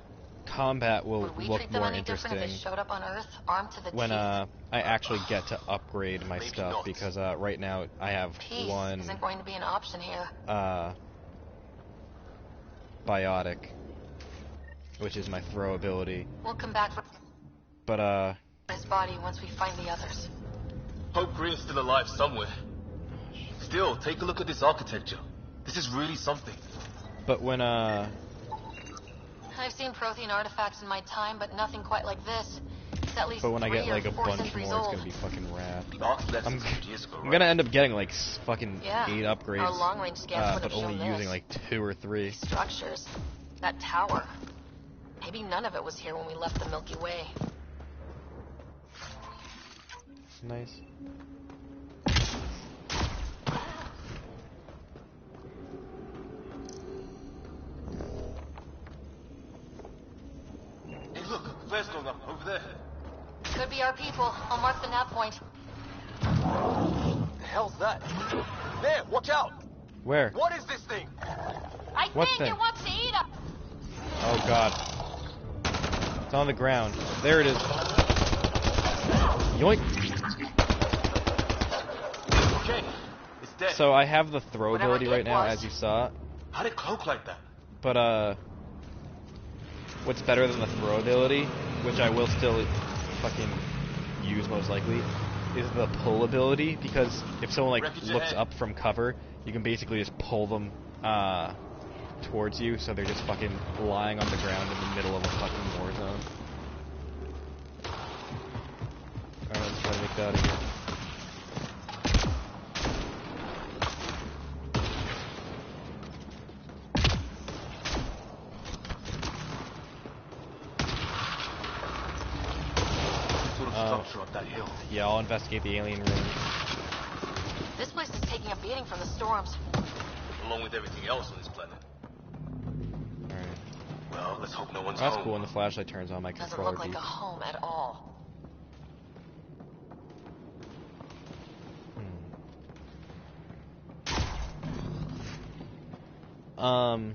combat will Would we look treat them more any different if interesting they showed up on Earth, armed to the when teeth? I actually get to upgrade my Maybe stuff, not. because right now I have Peace one isn't going to be an option here. biotic, which is my throw ability, We'll come back for but his body once we find the others. Hope Green's still alive somewhere. Still, take a look at this architecture. This is really something. but when I've seen Prothean artifacts in my time, but nothing quite like this. It's at least but when I 3 get or like a 4 bunch centuries more, it's old. gonna be fucking rad. The Ark left I'm 50 years ago, I'm right? gonna end up getting like fucking Yeah, 8 upgrades, our long-range scans would but have only shown using this. like 2 or 3. Structures. That tower. Maybe none of it was here when we left the Milky Way. Nice. Hey, look, flare's going up over there. Could be our people. I'll mark the nav point. The hell's that? There, watch out! Where? What is this thing? I What think thing? it wants to eat us. Oh god. It's on the ground. There it is. Yoink! Okay, it's dead. So I have the throw Whatever ability it right now, was. as you saw. How'd it cloak like that? But what's better than the throw ability, which I will still fucking use most likely, is the pull ability, because if someone like Wreckage looks ahead. up from cover, you can basically just pull them towards you, so they're just fucking lying on the ground in the middle of a fucking war zone. Alright, let's try to make that out of here. Sort of structure up that hill. Yeah, I'll investigate the alien room. This place is taking a beating from the storms. Along with everything else on this planet. Alright. Well, let's hope no one's That's home. cool when the flashlight turns on, my Doesn't controller look like beeps. a home at all. I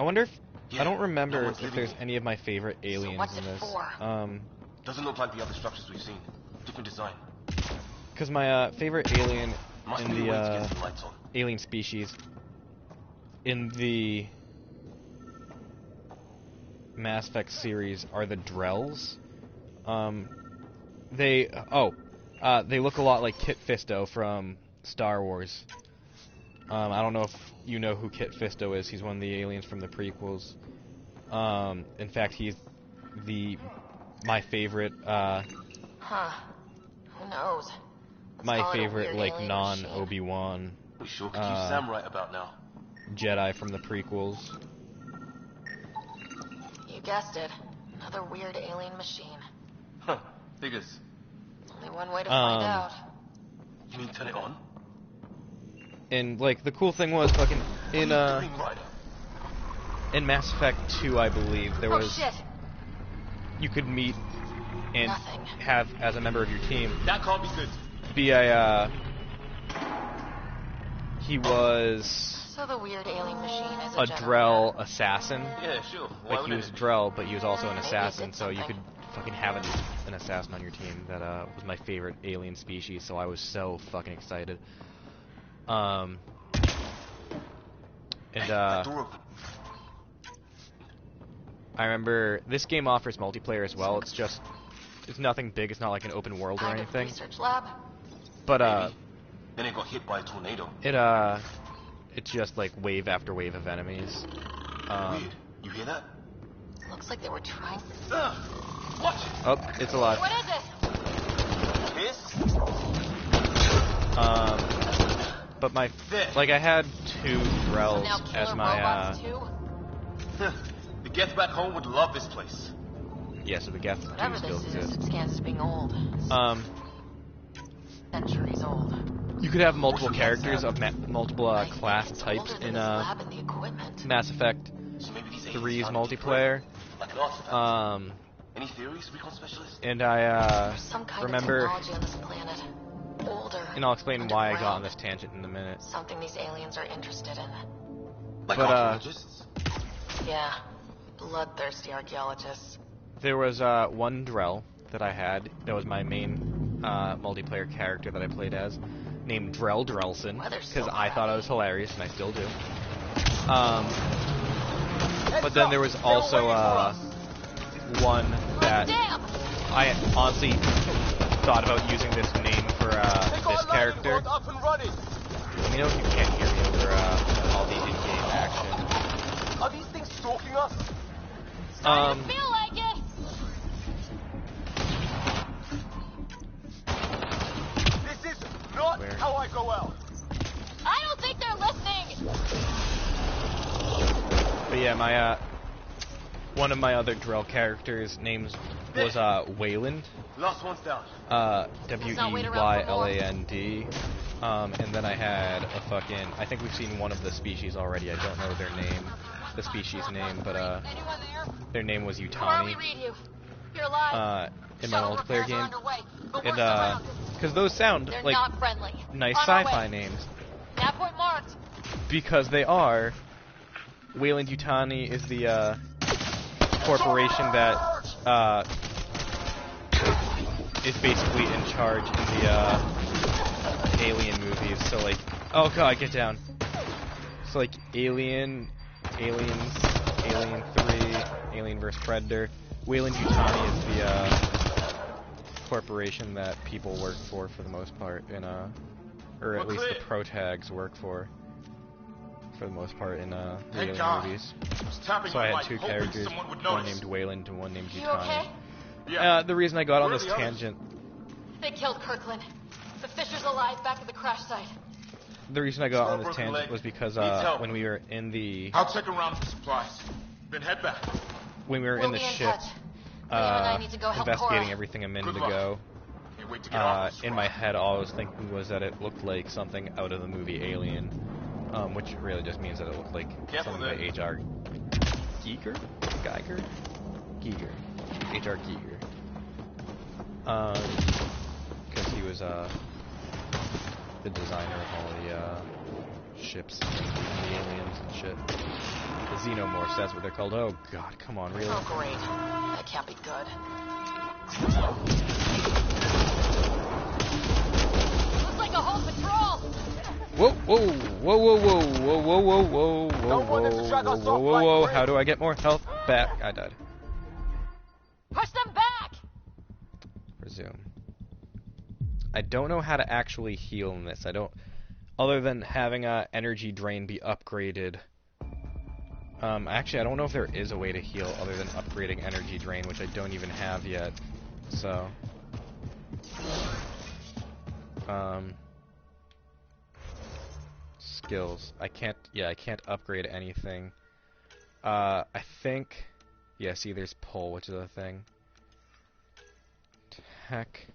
wonder if Yeah, I don't remember no one's if living there's here. any of my favorite aliens what's in it this. for? Doesn't look like the other structures we've seen. Different design. Because my favorite alien Must in be a way to the get some lights on. alien species in the Mass Effect series are the Drells. They look a lot like Kit Fisto from Star Wars. I don't know if you know who Kit Fisto is. He's one of the aliens from the prequels. In fact, he's my favorite. Huh. Who knows? Let's My call it a favorite, weird like, alien non-Obi-Wan We sure could use Sam right about now. Jedi from the prequels. You guessed it. Another weird alien machine. Huh. Figures. Only one way to find out. You mean turn it on? And, like, the cool thing was, fucking, in Mass Effect 2, I believe, there was... shit! You could meet and Nothing. have, as a member of your team, That can't be good. be a, he was So the weird alien machine is a general. Drell assassin. Yeah, sure. Why Like, he wouldn't was it? Drell, but he was also an Maybe it assassin, did so you something. could fucking have an assassin on your team. That was my favorite alien species, so I was so fucking excited. And That door open. I remember this game offers multiplayer as well. It's nothing big. It's not like an open world or Kind of anything. research lab. But Maybe. Then it got hit by a tornado. it's just like wave after wave of enemies. Weird. You hear that? Looks like they were trying. Watch it. Oh, it's alive. What is it? This? But my There. like I had two Drells Now killer as my robots too. The Geth back home would love this place. yeah, so the Geth do Whatever still this is, exist. it scans as being old. Centuries old. You could have multiple characters of multiple class It's types older than in this lab and the equipment. Mass Effect So maybe these 3's aliens found a multiplayer. Like an artifact. Any theories, recon specialist? And I There's some kind remember, of technology on this planet. Older. and I'll explain why I got on underground. this tangent in a minute. Something these aliens are interested in. Like But, archaeologists? Yeah. Bloodthirsty archaeologists. There was one Drell that I had that was my main multiplayer character that I played as, named Drell Drellson, because I thought it was hilarious, and I still do. But then there was also one that I honestly thought about using this name for this character. Let me know if you can't hear me over all the in-game action. Are these things stalking us? Feel like it. This is not how I go out. I don't think they're listening. But yeah, my one of my other Drell characters' names was Wayland. Last one's down. Weyland. And then I had a fucking, I think we've seen one of the species already. I don't know their name, the species name, but Anyone there? their name was Where Utani. we read you? You're alive. In my Shuttle multiplayer repairs are game. underway, but And we're surrounded. because those sound They're like not friendly. nice On our sci-fi way. names, Nav point marked. because they are. Weyland Yutani is the corporation that is basically in charge in the Alien movies. So like, oh god, get down. So like Aliens, Alien 3, Alien vs Predator. Weyland Yutani is the corporation that people work for the most part in or at least the protags work for the most part in the Alien movies. So I had two characters, one named Weyland and one named You Yutani. okay? The reason I got on this tangent, They killed Kirkland. The Fisher's alive back at the crash site. the reason I got on this tangent was because when we were in the I'll check around for supplies. Then head back. when we were We'll in the be in ship touch. Liam and I need to go help investigating Cora. everything a minute Good luck. ago, Can't wait to get off this in my head all I was thinking was that it looked like something out of the movie Alien, which really just means that it looked like Careful something by there. H.R. Giger? H.R. Giger. Because he was the designer of all the ships, and the aliens and shit. The xenomorphs, that's what they're called. Oh god, come on, really? Oh great. That can't be good. Looks like a whole patrol! Whoa, whoa, whoa, whoa, whoa, whoa, whoa, whoa, whoa, whoa, whoa, whoa, whoa, how do I get more health back? I died. Push them back! Resume. I don't know how to actually heal in this. I don't... Other than having a energy drain be upgraded. Actually, I don't know if there is a way to heal other than upgrading energy drain, which I don't even have yet. So... skills. I can't upgrade anything. I think... Yeah, see, there's pull, which is a thing. Attack...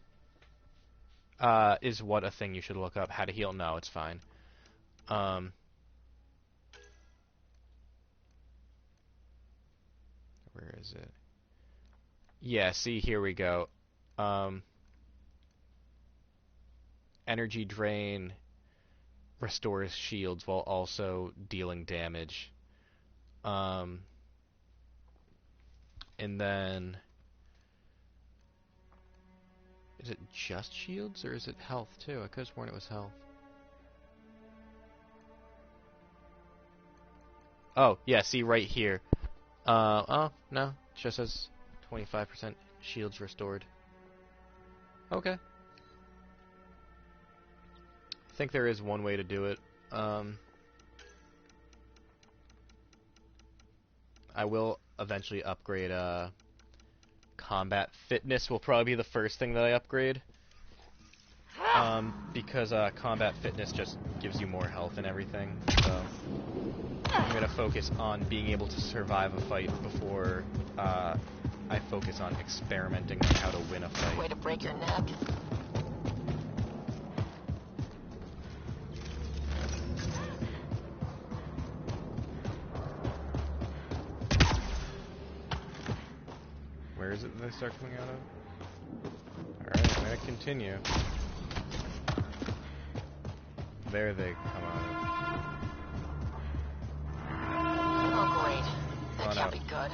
is what a thing you should look up. How to heal? No, it's fine. Where is it? Yeah, see, here we go. Energy drain restores shields while also dealing damage. And then... Is it just shields, or is it health, too? I could have sworn it was health. Oh, yeah, see, right here. Oh, no. It just says 25% shields restored. Okay. I think there is one way to do it. I will eventually upgrade, combat fitness will probably be the first thing that I upgrade. Because combat fitness just gives you more health and everything. So I'm gonna focus on being able to survive a fight before I focus on experimenting on how to win a fight. Way to break your neck. Where is it that they start coming out of? Alright, I'm gonna continue. There they come out of. Oh great. That can't be good.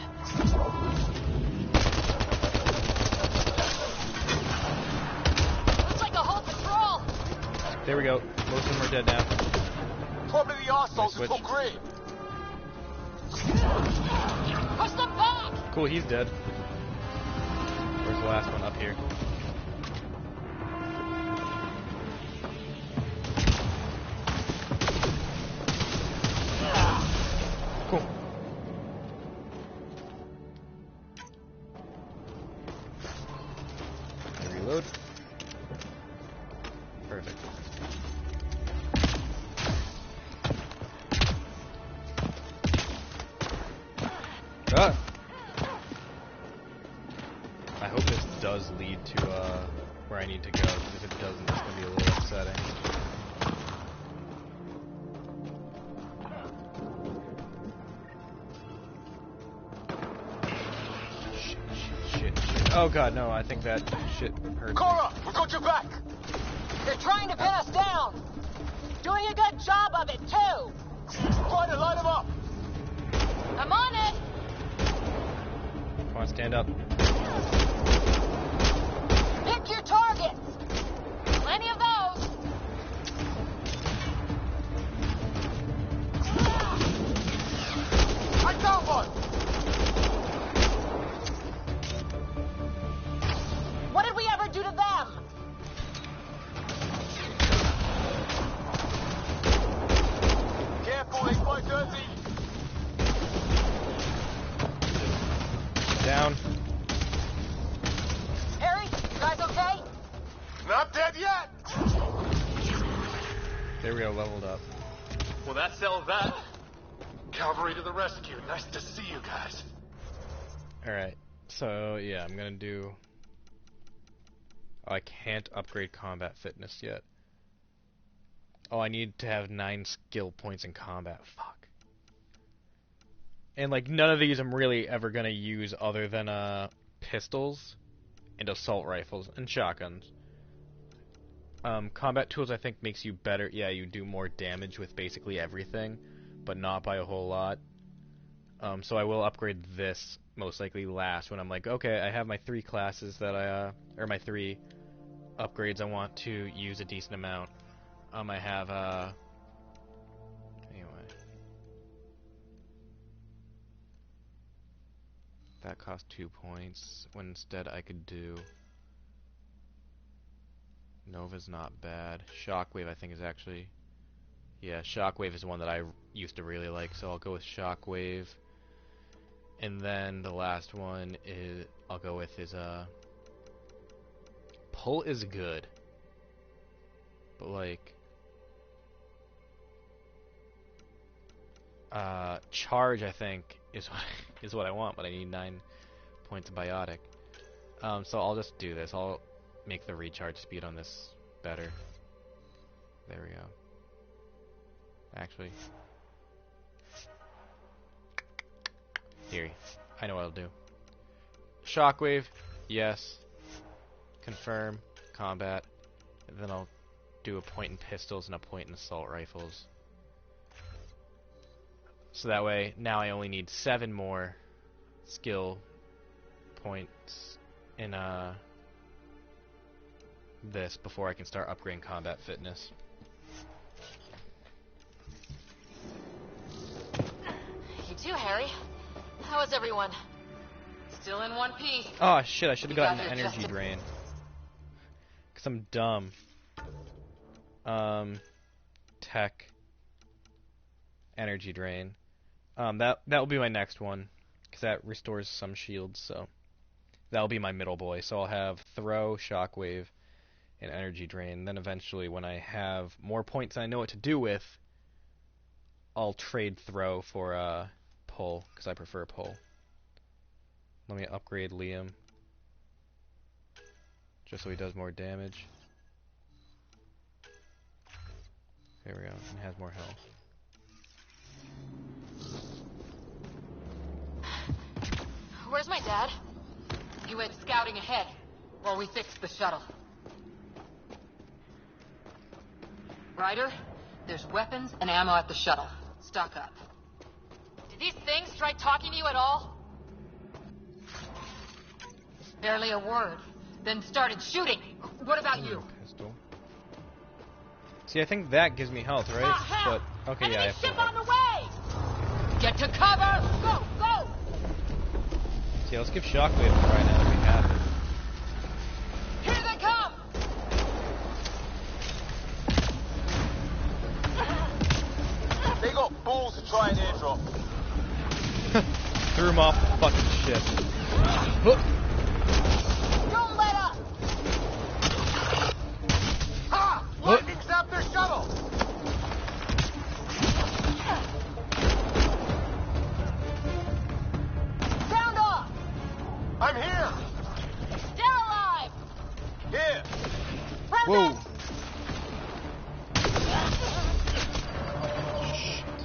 Looks like a whole patrol! There we go. Most of them are dead now. Probably the arseholes have got green. Push them back! Cool, he's dead. Where's the last one? Up here. Cool. Reload. Perfect. Ah! I hope this does lead to where I need to go, because if it doesn't, it's going to be a little upsetting. Shit. Oh god, no, I think that shit hurt. Cora, we got your back! They're trying to pin us down! Doing a good job of it, too! Trying to line them up! I'm on it! Come on, stand up. Pick your targets! Plenty of those! I got one! What did we ever do to them? Careful, it's quite dirty! Down. Harry, you guys okay? Not dead yet! There we go, leveled up. Well, that settles that. Cavalry to the rescue. Nice to see you guys. Alright, so yeah, I'm gonna do... Oh, I can't upgrade combat fitness yet. Oh, I need to have 9 skill points in combat. Fuck. And, like, none of these I'm really ever gonna use other than, pistols and assault rifles and shotguns. Combat tools, I think, makes you better. Yeah, you do more damage with basically everything, but not by a whole lot. So I will upgrade this most likely last when I'm like, okay, I have my 3 classes that or my 3 upgrades I want to use a decent amount. I have, anyway. That cost 2 points, when instead I could do... Nova's not bad. Shockwave, I think, is actually... Yeah, Shockwave is one that I used to really like, so I'll go with Shockwave. And then the last one is I'll go with is Pull is good, but like Charge I think is what I want, but I need 9 points of biotic. So I'll just do this. I'll make the recharge speed on this better. There we go. Actually. Here, I know what I'll do. Shockwave, yes. Confirm, combat. And then I'll do a point in pistols and a point in assault rifles. So that way, now I only need 7 more skill points in this before I can start upgrading combat fitness. You too, Harry. How is everyone? Still in one piece. Oh shit, I should have gotten an got your energy just- drain. Cause I'm dumb. Tech. Energy drain. That will be my next one. Cause that restores some shields, so. That'll be my middle boy. So I'll have throw, shockwave, and energy drain. Then eventually when I have more points and I know what to do with, I'll trade throw for pull, because I prefer pull. Let me upgrade Liam, just so he does more damage. There we go, and has more health. Where's my dad? He went scouting ahead while we fixed the shuttle. Ryder, there's weapons and ammo at the shuttle. Stock up. Did these things try talking to you at all? Barely a word. Then started shooting. What about you? Pistol. See, I think that gives me health, right? Help! But okay, yeah, I have full Ship on health. the way! Get to cover! Go, go! See, let's give Shockwave a try now that we have it. Here they come! They got balls to try an airdrop. Threw him off the fucking ship. Don't let up! Ha! Lightning zapped their shuttle! Sound off! I'm here! Still alive! Here! Whoa!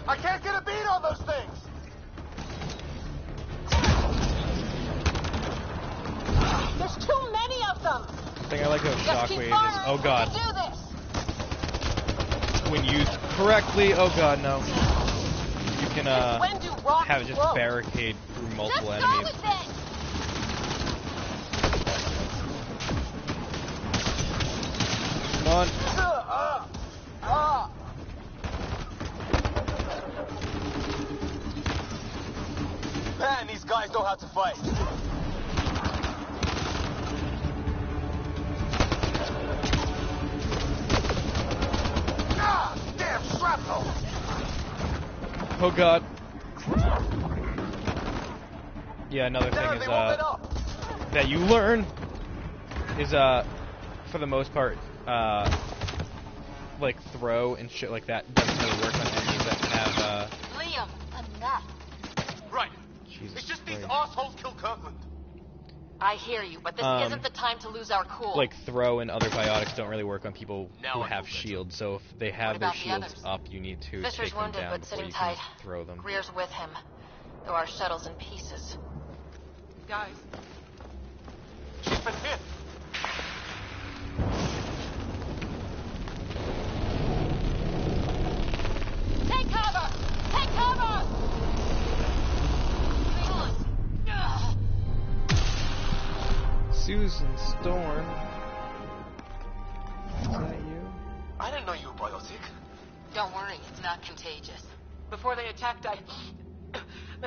I can't get a beat on those things! There's too many of them! The thing I like about Just keep Shockwave is, firing. oh god, We can do this! when used correctly, oh god, no. You can When do rocks have it just grow? barricade through multiple Let's go enemies. with this! Come on. Man, these guys know how to fight. Ah, damn shrapnel! Oh god. Yeah, another Damn, thing they is won't let up. that you learn is for the most part like throw and shit like that doesn't really work on enemies that have Liam, enough. Right. Jesus It's just these Christ. assholes kill Kirkland. I hear you, but this isn't the time to lose our cool. like throw and other biotics don't really work on people Now who I have feel better. shields, so if they have What their about the shields others? up, you need to Fisher's take them wounded, down but before sitting you can tight. throw them. Greer's with him, though our shuttle's in pieces. Guys, Chief and hit. Susan Storm. Is that you? I didn't know you were biotic. Don't worry, it's not contagious. Before they attacked, I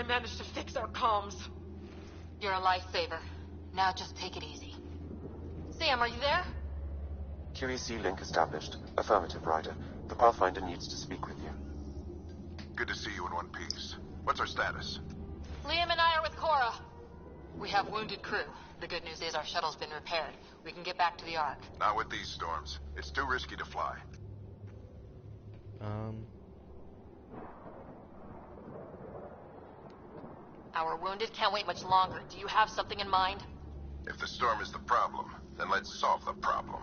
managed to fix our comms. You're a lifesaver. Now just take it easy. Sam, are you there? QEC link established. Affirmative, Ryder. The Pathfinder needs to speak with you. Good to see you in one piece. What's our status? Liam and I are with Cora. We have wounded crew. The good news is our shuttle's been repaired. We can get back to the Ark. Not with these storms. It's too risky to fly. Our wounded can't wait much longer. Do you have something in mind? If the storm is the problem, then let's solve the problem.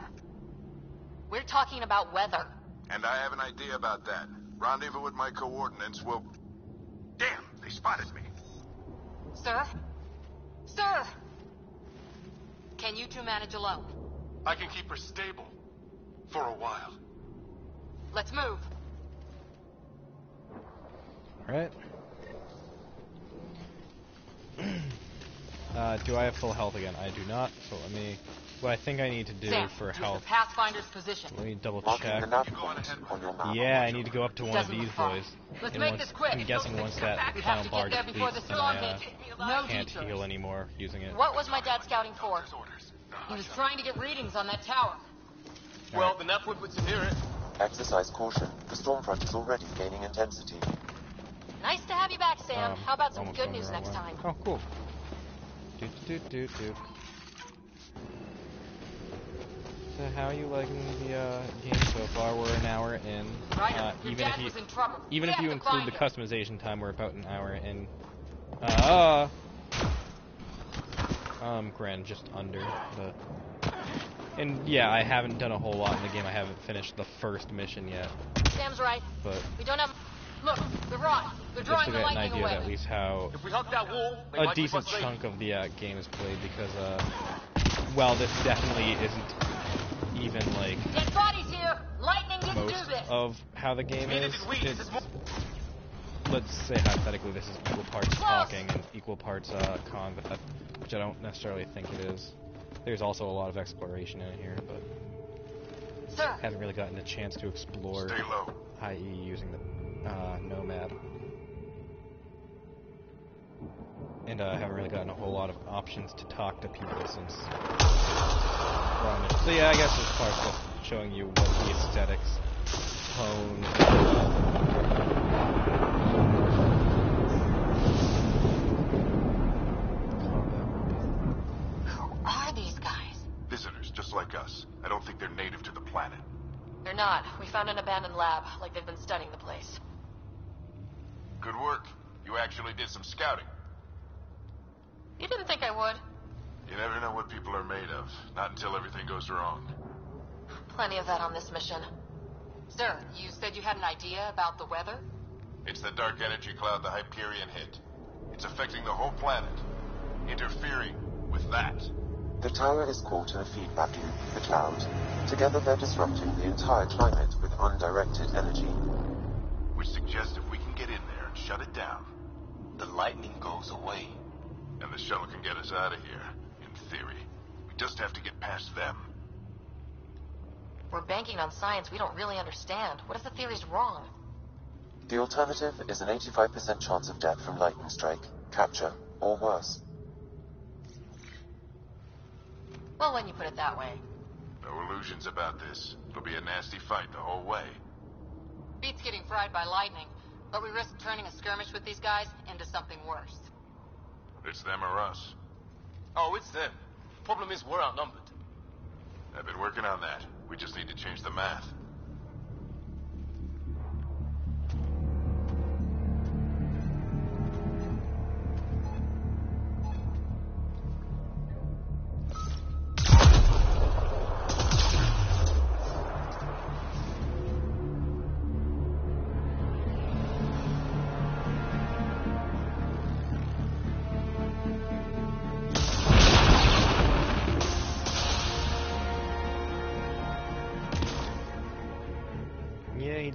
We're talking about weather. And I have an idea about that. Rendezvous with my coordinates will... Damn, they spotted me. Sir? Sir! Can you two manage alone? I can keep her stable. For a while. Let's move. Alright. Do I have full health again? I do not, so let me... What I think I need to do Sam, for health... the Pathfinder's position. Let me double check. Yeah, I need to go up to one of these boys. Let's and make this quick. I'm guessing once that We final have to bar get there before the depletes, then storm I hits. No can't detours. heal anymore using it. What was my dad scouting for? He was trying to get readings on that tower. Well, the nav would to near it. Exercise caution. The storm front is already gaining intensity. Nice to have you back, Sam. How about some almost good going the news wrong next way. time? Oh, cool. Doot. So how are you liking the game so far? We're an hour in. Ryder, your Even dad if you was in trouble. even We if have you to include find the him. customization time, we're about an hour in. Grand, just under the. And yeah, I haven't done a whole lot in the game. I haven't finished the first mission yet. Sam's right. But We don't have... Look, the rod. They're just to drawing the get an lightning idea away. of at least how If we hug that wall, they a might keep decent us safe. chunk of the game is played, because well, this definitely isn't even like Dead bodies here. Lightning didn't do most this. of how the game Neither is. did we. It's, This is more... let's say hypothetically this is equal parts talking and equal parts combat, which I don't necessarily think it is. There's also a lot of exploration in here, but Sir. haven't really gotten a chance to explore, Stay low. i.e. using the Nomad. And I haven't really gotten a whole lot of options to talk to people since So yeah, I guess this part's just showing you what the aesthetics, tone, Who are these guys? Visitors, just like us. I don't think they're native to the planet. They're not. We found an abandoned lab, like they've been studying the place. Good work. You actually did some scouting. You didn't think I would? You never know what people are made of. Not until everything goes wrong. Plenty of that on this mission. Sir, you said you had an idea about the weather? It's the dark energy cloud the Hyperion hit. It's affecting the whole planet. Interfering with that. The tower is caught in a feedback loop with the cloud. Together they're disrupting the entire climate with undirected energy. Which suggests if we can get in there and shut it down, the lightning goes away. And the shuttle can get us out of here, in theory. We just have to get past them. We're banking on science we don't really understand. What if the theory's wrong? The alternative is an 85% chance of death from lightning strike, capture, or worse. Well, when you put it that way. No illusions about this. It'll be a nasty fight the whole way. Beats getting fried by lightning, but we risk turning a skirmish with these guys into something worse. It's them or us. Oh, it's them. Problem is, we're outnumbered. I've been working on that. We just need to change the math.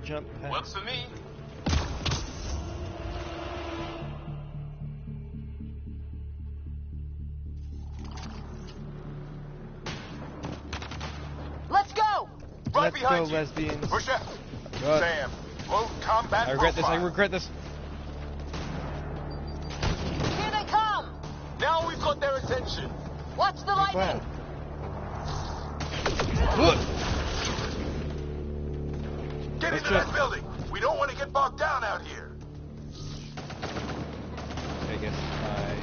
Jump past. Works for me. Let's go, lesbians. Push it. God. Sam, low combat I regret this. I profile. regret this. Here they come! Now we've got their attention. Watch the lightning! Get into that building. We don't want to get bogged down out here. I guess I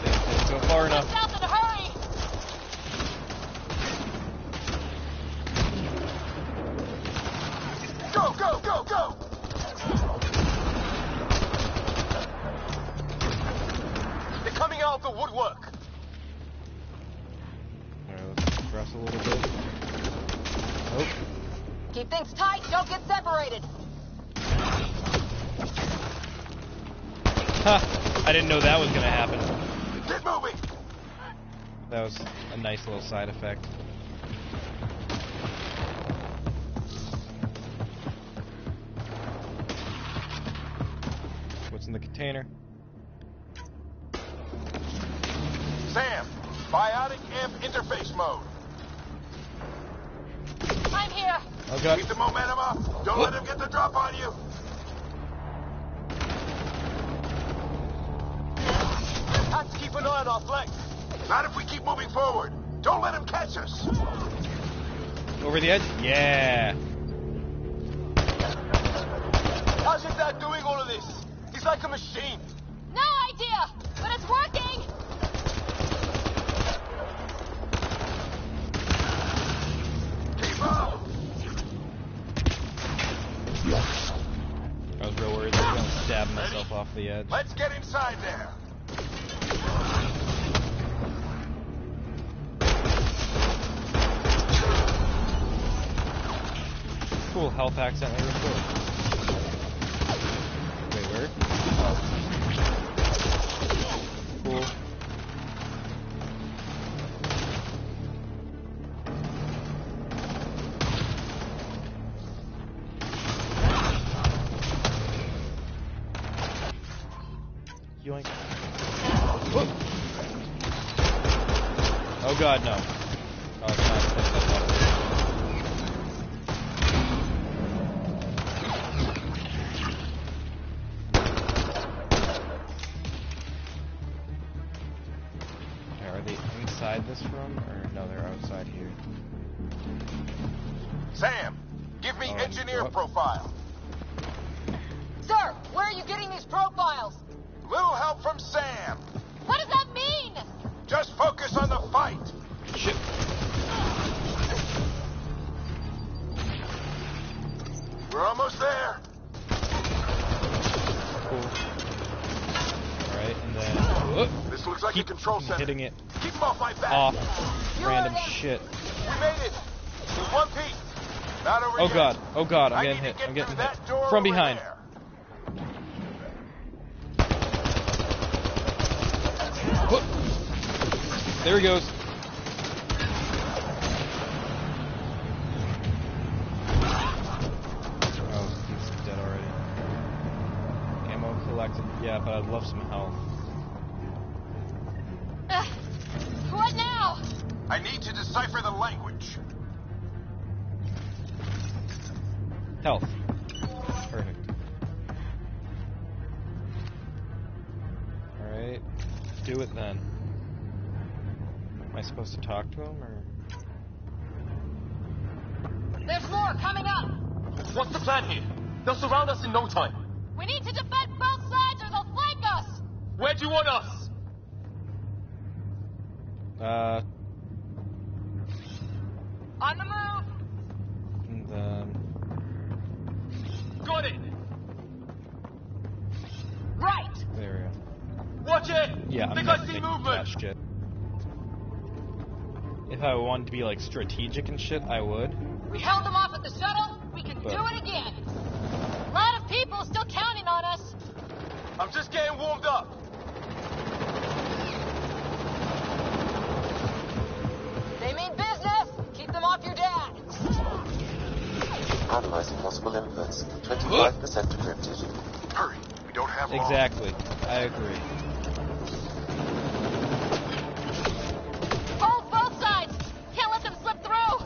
didn't go far enough. South in a hurry! Go, go, go, go! They're coming out of the woodwork. Alright, let's press a little bit. Nope. Keep things tight, don't get separated. Ha! I didn't know that was gonna happen. Get moving! That was a nice little side effect. What's in the container? Sam, biotic amp interface mode. I'm here! Oh god. Keep the momentum up. Don't let him get the drop on you. Have to keep an eye on our flank. Not if we keep moving forward. Don't let him catch us. Over the edge? Yeah. How's your dad doing all of this? He's like a machine. No idea! But it's working! Keep up. I was real worried that I was gonna stab myself off the edge. Let's get inside there. Cool, health accidentally restored. Wait, where? Cool. Yoink. Whoop. Oh god, no. Oh, it's not supposed to help. Are they inside this room? Or no, they're outside here. Sam, give me engineer what? profile. Sir, where are you getting these profiles? Little help from Sam. What does that mean? Just focus on the fight. Shit. We're almost there. Cool. Alright, and then... Whoop. This looks like Keep a control center. hitting it Keep him off my back. off random shit. We made it. In one piece. Not over Oh yet. god, oh god, I'm I getting need hit, to get I'm getting through hit. that door From over behind. there. Whoop. There he goes. Oh, he's dead already. Ammo collected. Yeah, but I'd love some health. What now? I need to decipher the language. Health. Perfect. Alright. Do it then. Am I supposed to talk to him, or...? There's more coming up! What's the plan here? They'll surround us in no time. We need to defend both sides or they'll flank us! Where do you want us? On the move! And then... Got it! Right! There we go. Watch it! Yeah, Think I'm I see taking movement! that shit. If I wanted to be, like, strategic and shit, I would. We held them off at the shuttle, we can But- do it again! A lot of people still counting on us. I'm just getting warmed up. They mean business! Keep them off your dad! Analyzing possible inputs. 25% decrypted. Hurry. We don't have long. Exactly. I agree. Hold both sides! Can't let them slip through!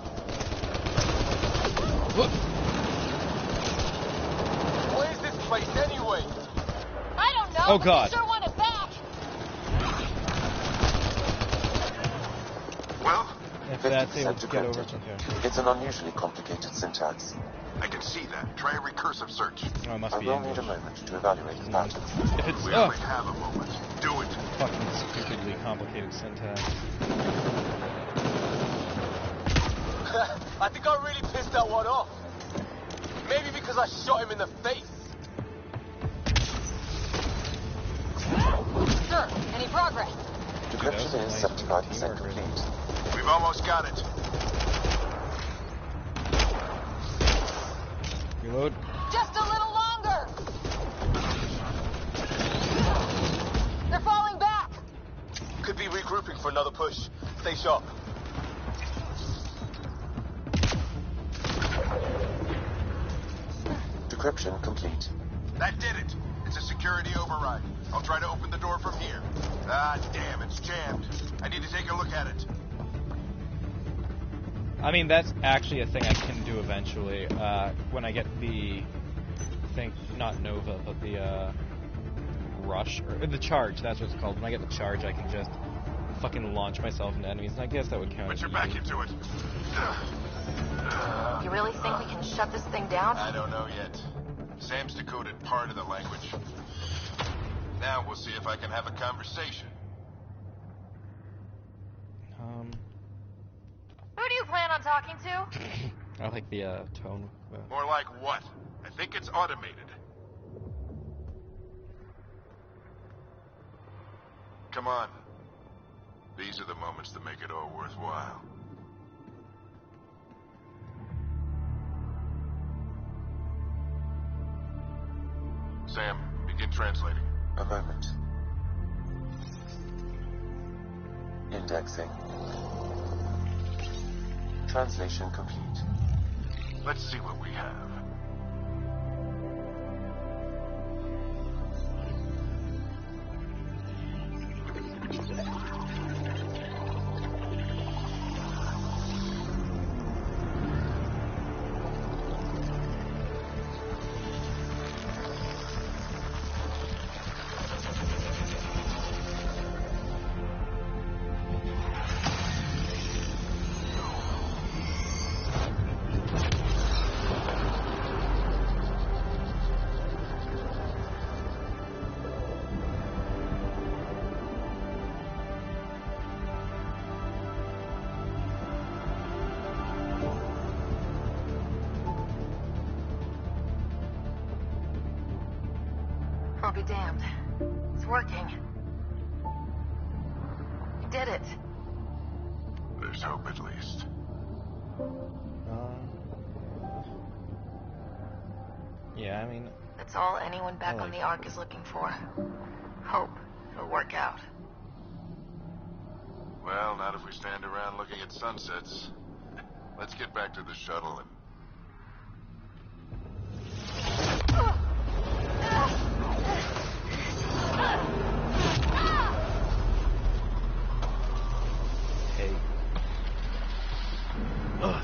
place anyway? I don't know. Oh, but God. we sure want it back. Well, If that's able 50% to get over, decrypted. okay. It's an unusually complicated syntax. I can see that. Try a recursive search. Oh, it must I be will English. need a moment to evaluate the patterns. If it's We only have a moment. Do it. fucking stupidly complicated syntax. I think I really pissed that one off. Maybe because I shot him in the face. Sure. Any progress? Decryption is 75% complete. We've almost got it. Reload. Just a little longer. They're falling back. Could be regrouping for another push. Stay sharp. Decryption complete. That did it. It's a security override. I'll try to open the door from here. Ah, damn, it's jammed. I need to take a look at it. I mean, that's actually a thing I can do eventually. When I get the thing, not Nova, but the Rush, or the Charge, that's what it's called. When I get the Charge, I can just fucking launch myself into enemies, and I guess that would count. Put your back into it. You really think we can shut this thing down? I don't know yet. Sam's decoded part of the language. Now we'll see if I can have a conversation. Who do you plan on talking to? I like the tone. More like what? I think it's automated. Come on. These are the moments that make it all worthwhile. Sam, begin translating. A moment. Indexing. Translation complete. Let's see what we have. I'll be damned. It's working. You did it. There's hope at least. Yeah, I mean... That's all anyone back on the Ark is looking for. Hope it'll work out. Well, not if we stand around looking at sunsets. Let's get back to the shuttle and... Hey. Ugh.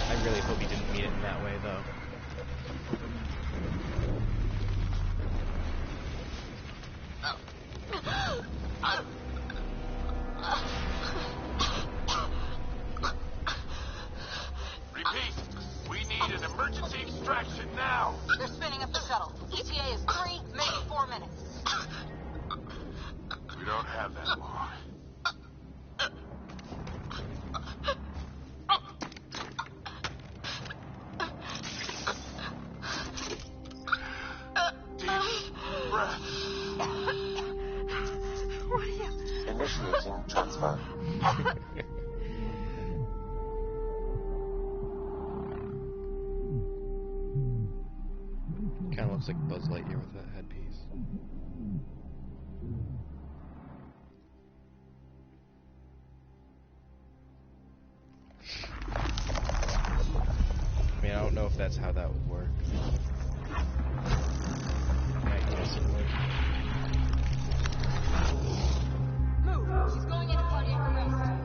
I really hope he didn't mean it in that way, though. Repeat, we need an emergency extraction now. They're spinning up the shuttle. ETA is 3, maybe 4 minutes. We don't have that long. Deep breath. What are you... Initiating transfer. Kind of looks like Buzz Lightyear with that headpiece. I mean, I don't know if that's how that would work. I guess it would. Move! She's going into cardiac arrest.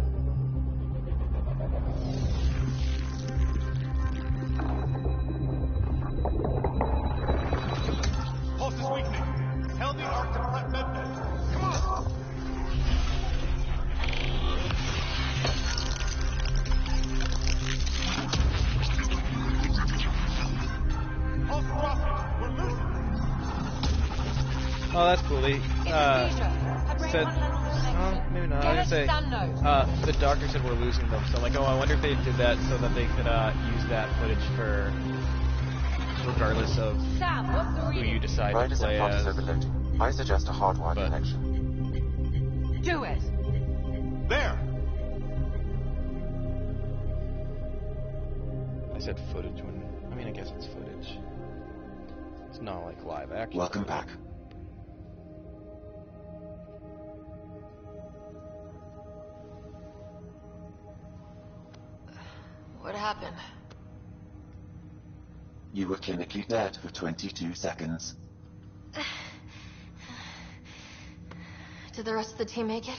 Tell the Ark to prep medbay. Come on! Pulse dropping. We're losing them. Oh, that's cool. They said, oh, maybe not. I was gonna say, the doctor said we're losing them. So I'm like, oh, I wonder if they did that so that they could use that footage for, regardless of who you decide to play as. I suggest a hardwired connection. Do it. There. I said footage when, I mean, I guess it's footage. It's not like live action. Welcome back. What happened? You were clinically dead for 22 seconds. Did the rest of the team make it?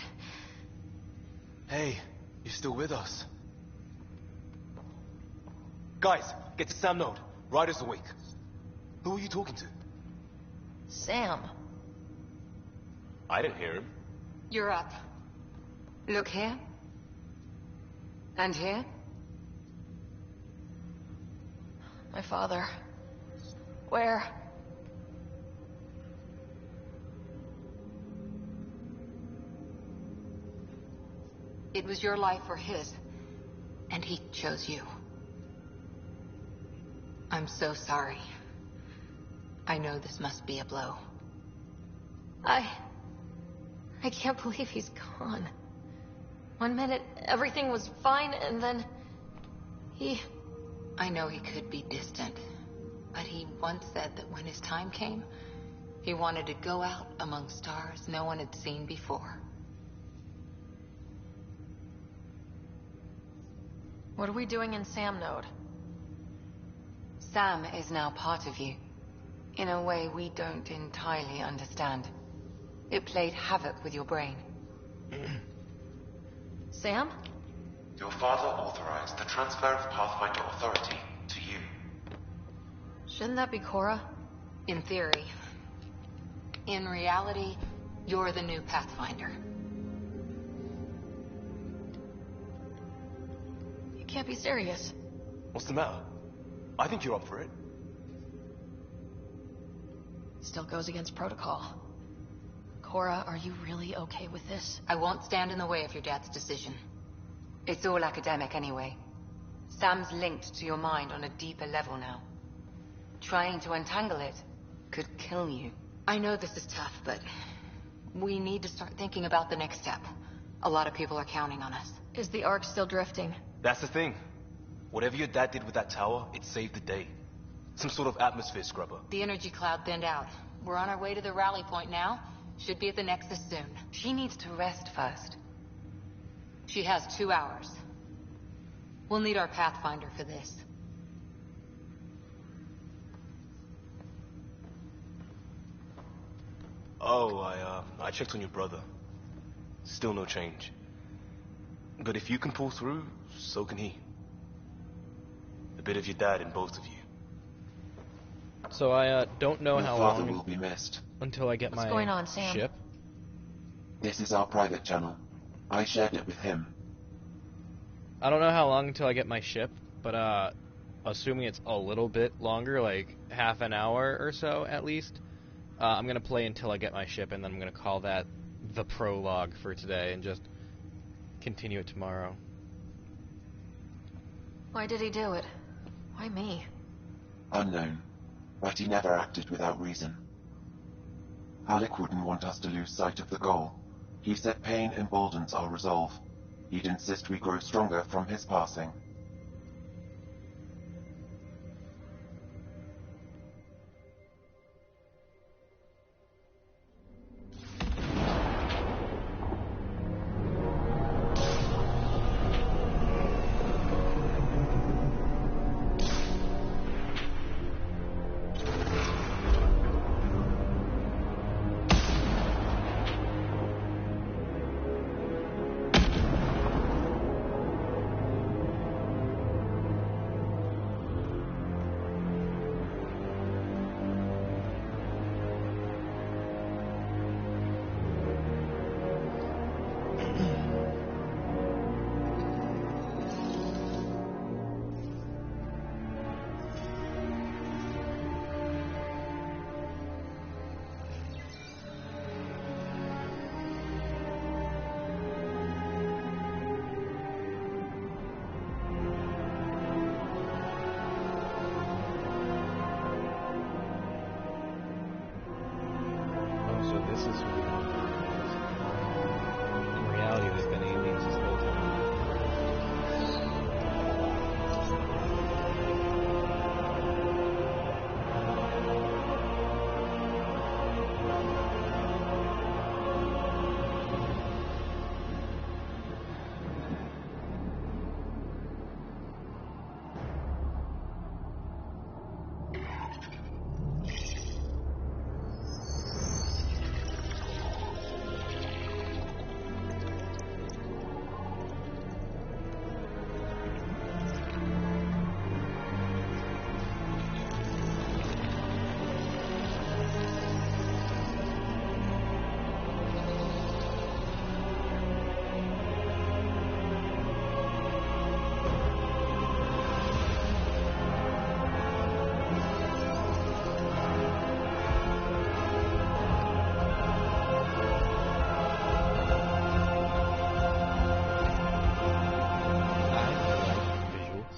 Hey, you're still with us. Guys, get to Sam Node. Ryder's awake. Who are you talking to? Sam. I didn't hear him. You're up. Look here. And here. My father. Where? It was your life or his, and he chose you. I'm so sorry. I know this must be a blow. I can't believe he's gone. 1 minute, everything was fine, and then he... I know he could be distant, but he once said that when his time came, he wanted to go out among stars no one had seen before. What are we doing in Sam Node? Sam is now part of you, in a way we don't entirely understand. It played havoc with your brain. Sam? Your father authorized the transfer of Pathfinder authority to you. Shouldn't that be Cora? In theory. In reality, you're the new Pathfinder. You can't be serious. What's the matter? I think you're up for it. Still goes against protocol. Cora, are you really okay with this? I won't stand in the way of your dad's decision. It's all academic anyway. Sam's linked to your mind on a deeper level now. Trying to untangle it could kill you. I know this is tough, but we need to start thinking about the next step. A lot of people are counting on us. Is the Ark still drifting? That's the thing. Whatever your dad did with that tower, it saved the day. Some sort of atmosphere scrubber. The energy cloud thinned out. We're on our way to the rally point now. Should be at the Nexus soon. She needs to rest first. She has 2 hours. We'll need our Pathfinder for this. Oh, I checked on your brother. Still no change. But if you can pull through, so can he. A bit of your dad in both of you. So I don't know Your how father long will be missed. until I get What's my going on, Sam? ship. This is our private channel. I shared it with him. I don't know how long until I get my ship, but assuming it's a little bit longer, like half an hour or so at least, I'm gonna play until I get my ship, and then I'm gonna call that the prologue for today, and just continue it tomorrow. Why did he do it? Why me? Unknown. But he never acted without reason. Alec wouldn't want us to lose sight of the goal. He said pain emboldens our resolve. He'd insist we grow stronger from his passing. So this is who we want. In reality, there's been aliens this whole time.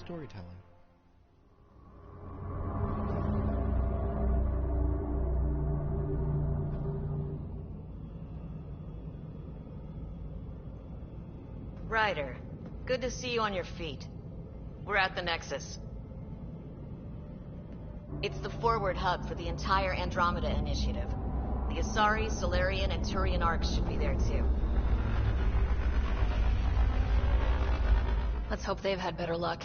Storytelling. Ryder, good to see you on your feet. We're at the Nexus. It's the forward hub for the entire Andromeda initiative. The Asari, Solarian, and Turian arcs should be there too. Let's hope they've had better luck.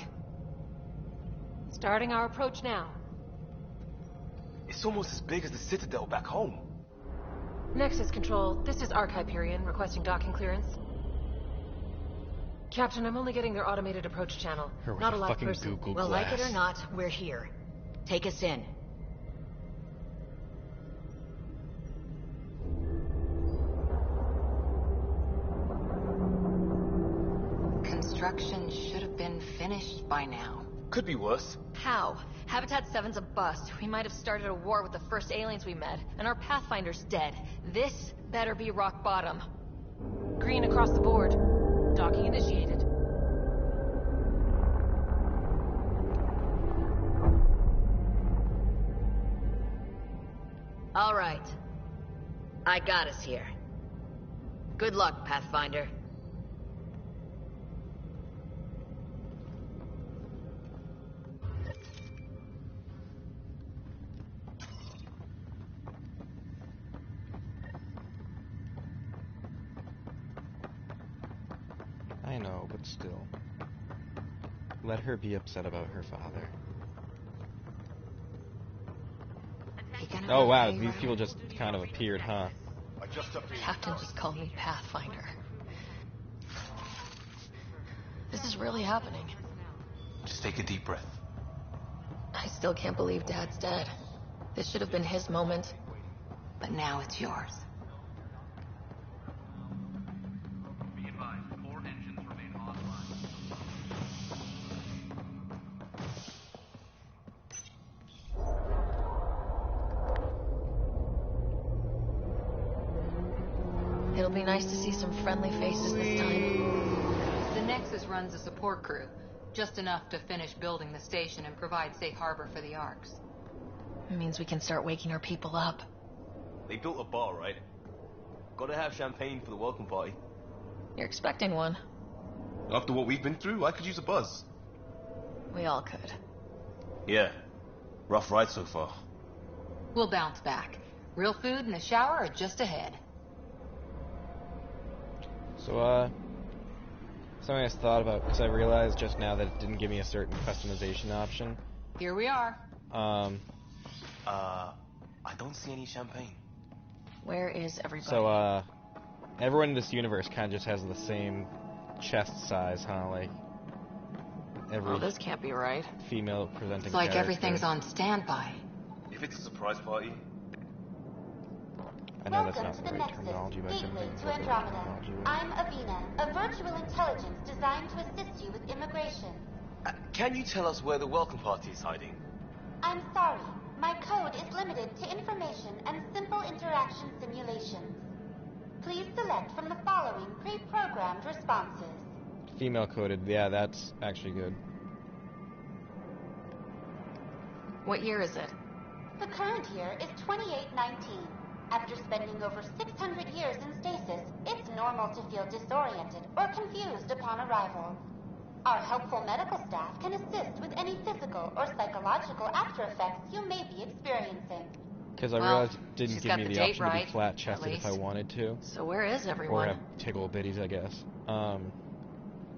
Starting our approach now. It's almost as big as the Citadel back home. Nexus Control, this is Arc Hyperion requesting docking clearance. Captain, I'm only getting their automated approach channel. Not a live person. Google well, Glass. like it or not, we're here. Take us in. Construction should have been finished by now. Could be worse. How? Habitat 7's a bust. We might have started a war with the first aliens we met, and our Pathfinder's dead. This better be rock bottom. Green across the board. Docking initiated. All right. I got us here. Good luck, Pathfinder. I know, but still. Let her be upset about her father. Oh wow, these people just kind of appeared, huh? Captain just called me Pathfinder. This is really happening. Just take a deep breath. I still can't believe Dad's dead. This should have been his moment. But now it's yours. It'll be nice to see some friendly faces this time. The Nexus runs a support crew. Just enough to finish building the station and provide safe harbor for the arcs. It means we can start waking our people up. They built a bar, right? Gotta have champagne for the welcome party. You're expecting one. After what we've been through, I could use a buzz. We all could. Yeah. Rough ride so far. We'll bounce back. Real food and a shower are just ahead. So, something I thought about, because I realized just now that it didn't give me a certain customization option. Here we are. I don't see any champagne. Where is everybody? So, everyone in this universe kind of just has the same chest size, huh? Like, every this can't be right. female presenting It's like character. everything's on standby. If it's a surprise party... I know that's Welcome not to the the right Nexus, terminology, but gateway everything's to Andromeda. I'm Avina, a virtual intelligence designed to assist you with immigration. Can you tell us where the welcome party is hiding? I'm sorry, my code is limited to information and simple interaction simulations. Please select from the following pre-programmed responses. Female coded, yeah, that's actually good. What year is it? The current year is 2819. After spending over 600 years in stasis, it's normal to feel disoriented or confused upon arrival. Our helpful medical staff can assist with any physical or psychological after effects you may be experiencing. Because I realized it didn't give me the option to be flat-chested if I wanted to. So where is everyone? Or have tickle bitties, I guess.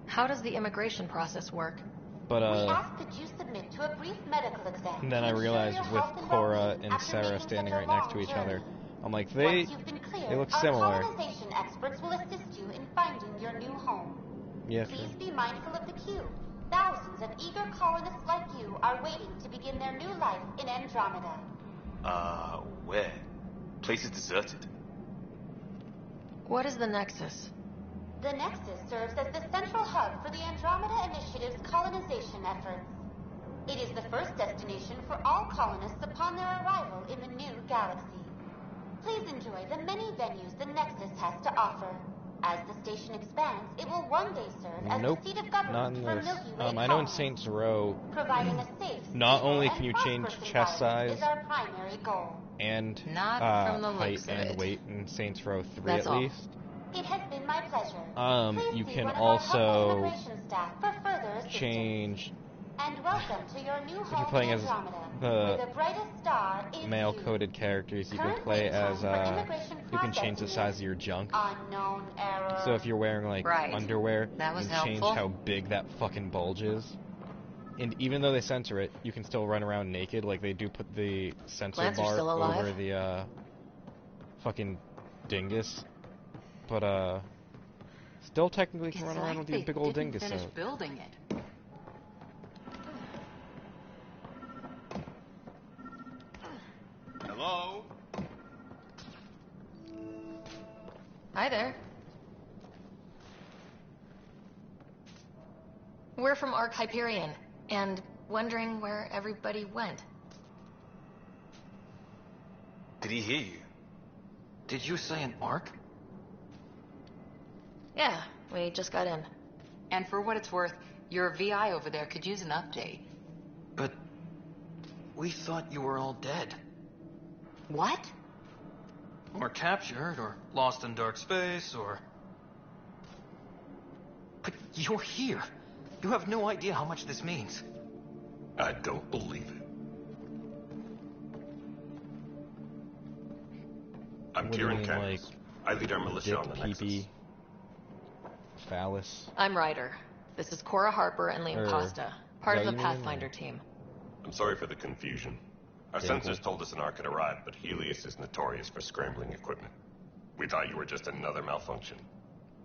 How does the immigration process work? We ask that you submit to a brief medical exam. And then I realized with Cora and Sarah standing right next to each other, I'm like, they look similar. Our colonization experts will assist you in finding your new home. Yeah, Please be mindful of the queue. Thousands of eager colonists like you are waiting to begin their new life in Andromeda. Where? Place is deserted. What is the Nexus? The Nexus serves as the central hub for the Andromeda Initiative's colonization efforts. It is the first destination for all colonists upon their arrival in the new galaxy. Please enjoy the many venues the Nexus has to offer. As the station expands, it will one day serve as the seat of government for Milky Way I know in Saints Row, providing a safe, not only can you change chest size is our primary goal. and height and weight in Saints Row 3 at least. It has been my pleasure. You can also change. And welcome to your new if you're playing as the male-coded characters, you can play as you can change the size of your junk. So if you're wearing like underwear, you can change how big that fucking bulge is. And even though they censor it, you can still run around naked. Like they do put the censor bar over the fucking dingus. But still technically can run around with your big old dingus out. Building it. Hello? Hi there. We're from Ark Hyperion, and wondering where everybody went. Did he hear you? Did you say an Ark? Yeah, we just got in. And for what it's worth, your VI over there could use an update. But we thought you were all dead. What? Or captured, or lost in dark space, or... But you're here. You have no idea how much this means. I don't believe it. I'm Kieran Kennedy. I lead our militia on the Nexus. Phallus. I'm Ryder. This is Cora Harper and Liam Costa, part of the Pathfinder team. I'm sorry for the confusion. Our sensors told us an Ark had arrived, but Helios is notorious for scrambling equipment. We thought you were just another malfunction.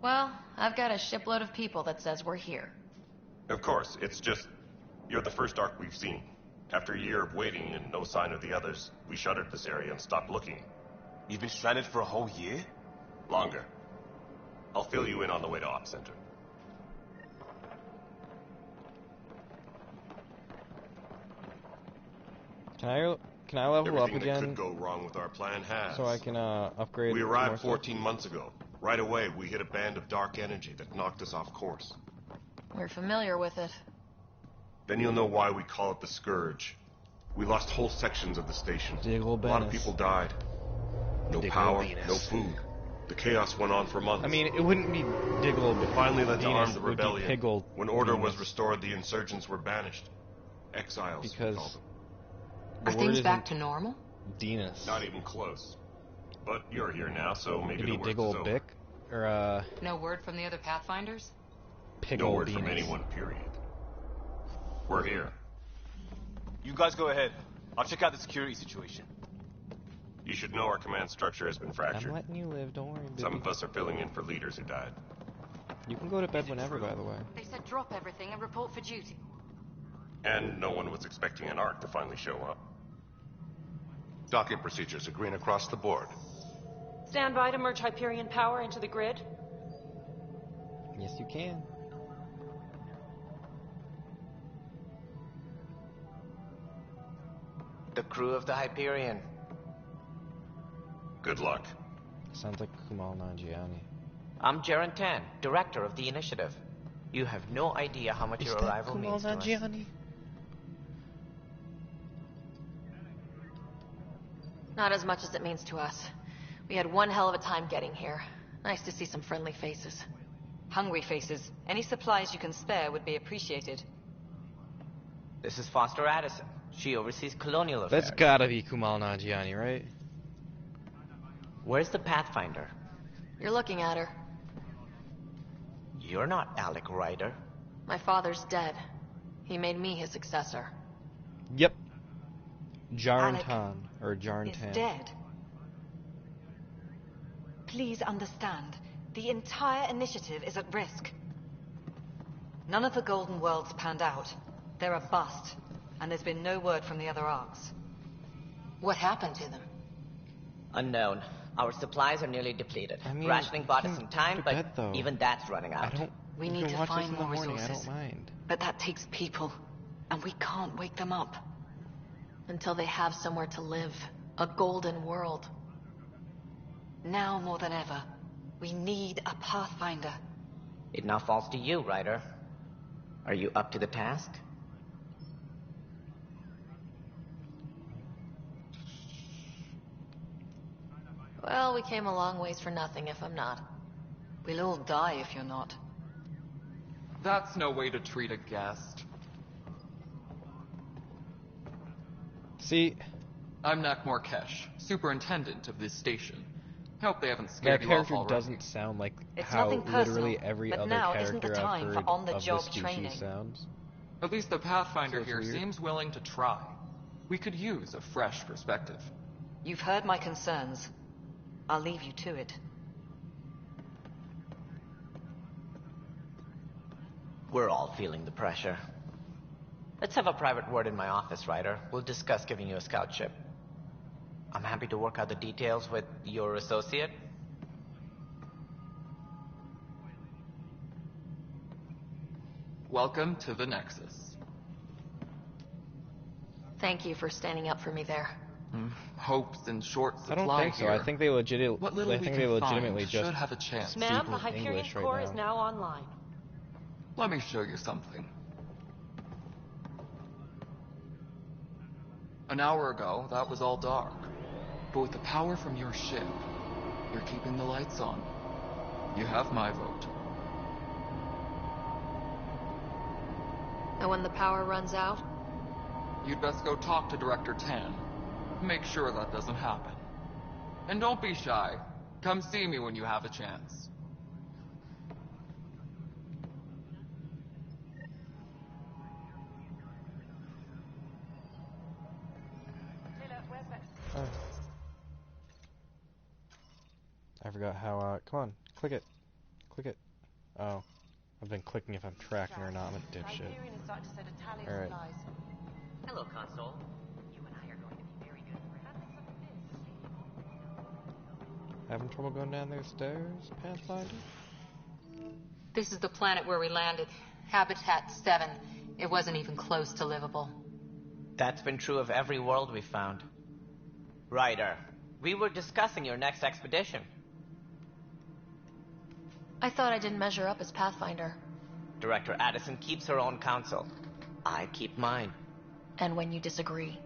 Well, I've got a shipload of people that says we're here. Of course, it's just... you're the first Ark we've seen. After a year of waiting and no sign of the others, we shuttered this area and stopped looking. You've been stranded for a whole year? Longer. I'll fill you in on the way to Op Center. Can I level up Everything again? that could go wrong with our plan has. So I can upgrade. We arrived 14 months ago. Right away, we hit a band of dark energy that knocked us off course. We're familiar with it. Then you'll know why we call it the Scourge. We lost whole sections of the station. A lot of people died. No power, no food. The chaos went on for months. I mean, it wouldn't be Diggle, but finally led to Venus, armed rebellion. When order Venus. was restored, the insurgents were banished. Exiles, because are things back to normal? Venus. Not even close. But you're here now, so maybe the worst Diggle is over. Bick? Or, No word from the other Pathfinders? Piggle No word Venus. from anyone, period. We're here. You guys go ahead. I'll check out the security situation. You should know our command structure has been fractured. I'm letting you live, don't worry, baby. Some of us are filling in for leaders who died. You can go to bed whenever, by the way. They said drop everything and report for duty. And no one was expecting an Ark to finally show up. Docking procedures are green across the board. Stand by to merge Hyperion power into the grid. Yes, you can. The crew of the Hyperion. Good luck. Sounds like Kumal Nanjiani. I'm Jaren Tan, director of the initiative. You have no idea how much your arrival means to us. Not as much as it means to us. We had one hell of a time getting here. Nice to see some friendly faces. Hungry faces. Any supplies you can spare would be appreciated. This is Foster Addison. She oversees colonial affairs. That's gotta be Kumal Nanjiani, right? Where's the Pathfinder? You're looking at her. You're not Alec Ryder. My father's dead. He made me his successor. Yep. Jarntan, or Jarntan. Is dead. Please understand, the entire initiative is at risk. None of the Golden Worlds panned out. They're a bust, and there's been no word from the other arcs. What happened to them? Unknown. Our supplies are nearly depleted. I mean, rationing bought us some time, but bed, even that's running out. We need to find more resources. I don't mind. But that takes people, and we can't wake them up. Until they have somewhere to live. A golden world. Now more than ever, we need a Pathfinder. It now falls to you, Ryder. Are you up to the task? Well, we came a long ways for nothing if I'm not. We'll all die if you're not. That's no way to treat a guest. See? I'm Nak Morkesh, superintendent of this station. Hope they haven't scared that you off character already. doesn't sound like It's how nothing personal, literally every but other now isn't the character I've time heard for on-the-job of the species training. sounds. At least the Pathfinder Sounds here weird. seems willing to try. We could use a fresh perspective. You've heard my concerns. I'll leave you to it. We're all feeling the pressure. Let's have a private word in my office, Ryder. We'll discuss giving you a scout ship. I'm happy to work out the details with your associate. Welcome to the Nexus. Thank you for standing up for me there. Hopes in short supply I don't think so. here. I think they What little we can legitimately find just should have a chance. Ma'am, the speak Hyperion English right core now. is now online. Let me show you something. An hour ago, that was all dark. But with the power from your ship, you're keeping the lights on. You have my vote. And when the power runs out? You'd best go talk to Director Tan. Make sure that doesn't happen. And don't be shy. Come see me when you have a chance. I forgot how, come on, click it. Click it. Oh. I've been clicking if I'm tracking or not. I'm a dipshit. Alright. Hello, console. Having trouble going down those stairs, Pathfinder? This is the planet where we landed. Habitat 7. It wasn't even close to livable. That's been true of every world we've found. Ryder, we were discussing your next expedition. I thought I didn't measure up as Pathfinder. Director Addison keeps her own counsel. I keep mine. And when you disagree?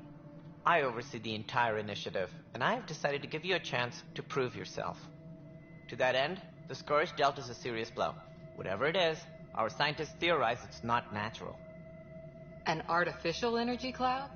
I oversee the entire initiative, and I have decided to give you a chance to prove yourself. To that end, the Scourge dealt us a serious blow. Whatever it is, our scientists theorize it's not natural. An artificial energy cloud?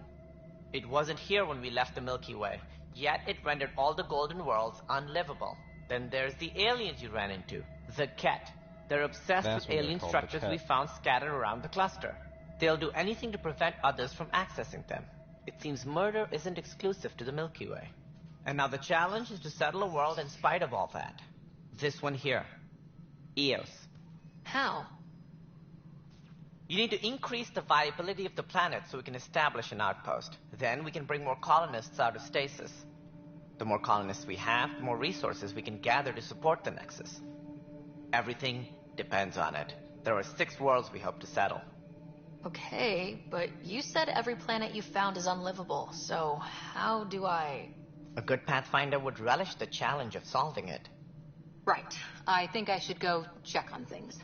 It wasn't here when we left the Milky Way, yet it rendered all the Golden Worlds unlivable. Then there's the aliens you ran into, the Ket. They're obsessed That's with what they're alien called, structures the we Ket. found scattered around the cluster. They'll do anything to prevent others from accessing them. It seems murder isn't exclusive to the Milky Way. And now the challenge is to settle a world in spite of all that. This one here. Eos. How? You need to increase the viability of the planet so we can establish an outpost. Then we can bring more colonists out of stasis. The more colonists we have, the more resources we can gather to support the Nexus. Everything depends on it. There are 6 worlds we hope to settle. Okay, but you said every planet you found is unlivable, so how do I... A good Pathfinder would relish the challenge of solving it. Right. I think I should go check on things.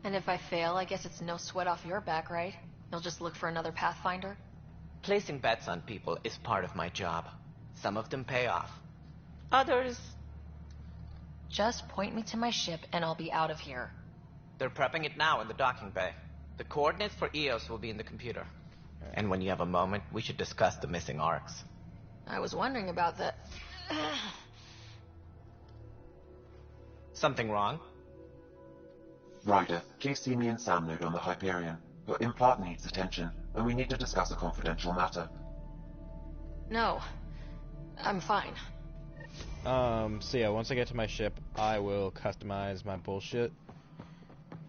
And if I fail, I guess it's no sweat off your back, right? You'll just look for another Pathfinder? Placing bets on people is part of my job. Some of them pay off. Others... Just point me to my ship and I'll be out of here. They're prepping it now in the docking bay. The coordinates for EOS will be in the computer. And when you have a moment, we should discuss the missing arcs. I was wondering about that. Something wrong? Ryder, please see me and Sam Node on the Hyperion. Your implant needs attention, and we need to discuss a confidential matter. No. I'm fine. So yeah, once I get to my ship, I will customize my bullshit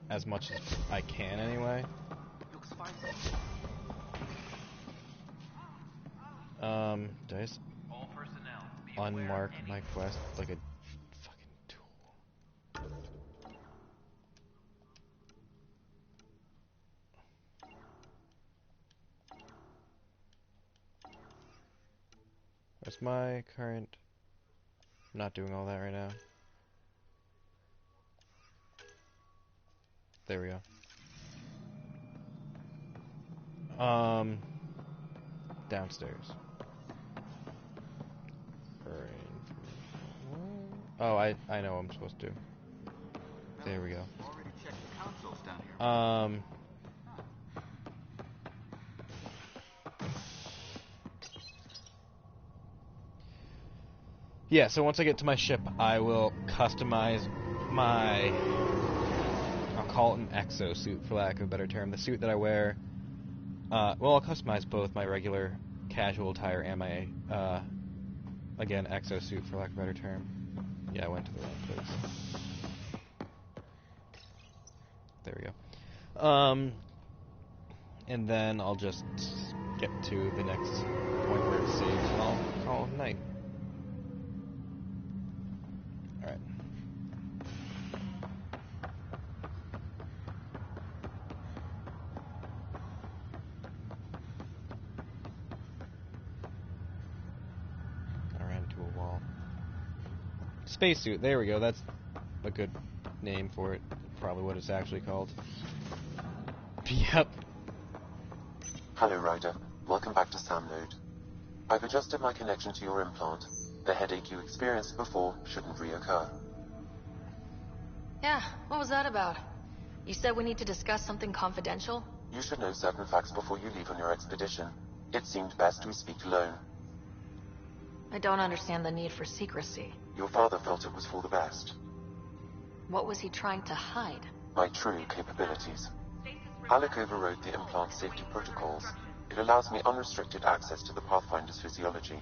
as much as I can anyway. Did I just unmark my quest like a fucking tool? What's my current? I'm not doing all that right now. There we go. Downstairs. Oh, I know what I'm supposed to do. There we go. Yeah, so once I get to my ship, I will customize my... I'll call it an exosuit, for lack of a better term. The suit that I wear... well, I'll customize both my regular casual attire and my, again, exosuit, for lack of a better term. Yeah, I went to the wrong place. There we go. And then I'll just get to the next point where it saves, and I'll call it a night. Alright. I ran into a wall. Spacesuit, there we go, that's a good name for it. Probably what it's actually called. Yep. Hello, Ryder. Welcome back to Sam Node. I've adjusted my connection to your implant. The headache you experienced before shouldn't reoccur. Yeah, what was that about? You said we need to discuss something confidential? You should know certain facts before you leave on your expedition. It seemed best we speak alone. I don't understand the need for secrecy. Your father felt it was for the best. What was he trying to hide? My true capabilities. Alec overrode the implant safety protocols. It allows me unrestricted access to the Pathfinder's physiology.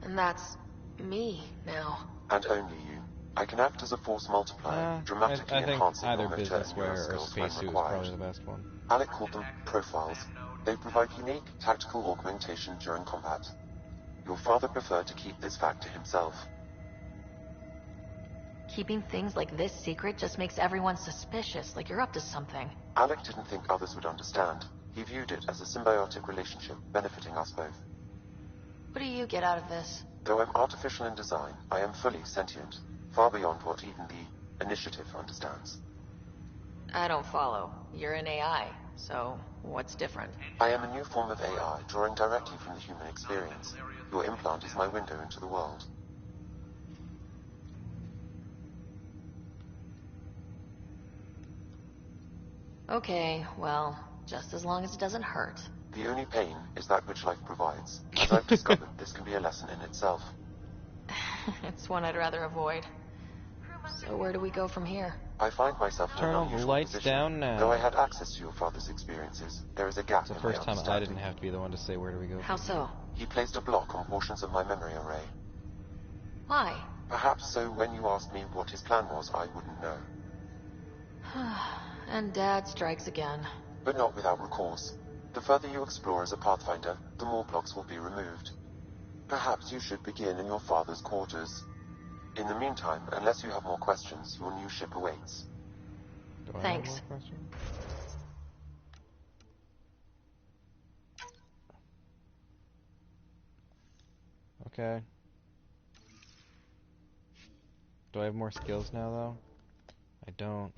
And that's... me, now. And only you. I can act as a force multiplier, dramatically enhancing your motor and neural skills when required. The best one. Alec called them profiles. They provide unique tactical augmentation during combat. Your father preferred to keep this fact to himself. Keeping things like this secret just makes everyone suspicious, like you're up to something. Alec didn't think others would understand. He viewed it as a symbiotic relationship, benefiting us both. What do you get out of this? Though I'm artificial in design, I am fully sentient, far beyond what even the Initiative understands. I don't follow. You're an AI, so what's different? I am a new form of AI, drawing directly from the human experience. Your implant is my window into the world. Okay, well, just as long as it doesn't hurt. The only pain is that which life provides. As I've discovered, this can be a lesson in itself. It's one I'd rather avoid. So where do we go from here? I find myself in an unusual Turn the lights position. down now. Though I had access to your father's experiences, there is a gap in my understanding. It's the first time I didn't have to be the one to say where do we go. How so? He placed a block on portions of my memory array. Why? Perhaps so when you asked me what his plan was, I wouldn't know. And Dad strikes again. But not without recourse. The further you explore as a Pathfinder, the more blocks will be removed. Perhaps you should begin in your father's quarters. In the meantime, unless you have more questions, your new ship awaits. Thanks. Okay. Do I have more skills now, though? I don't.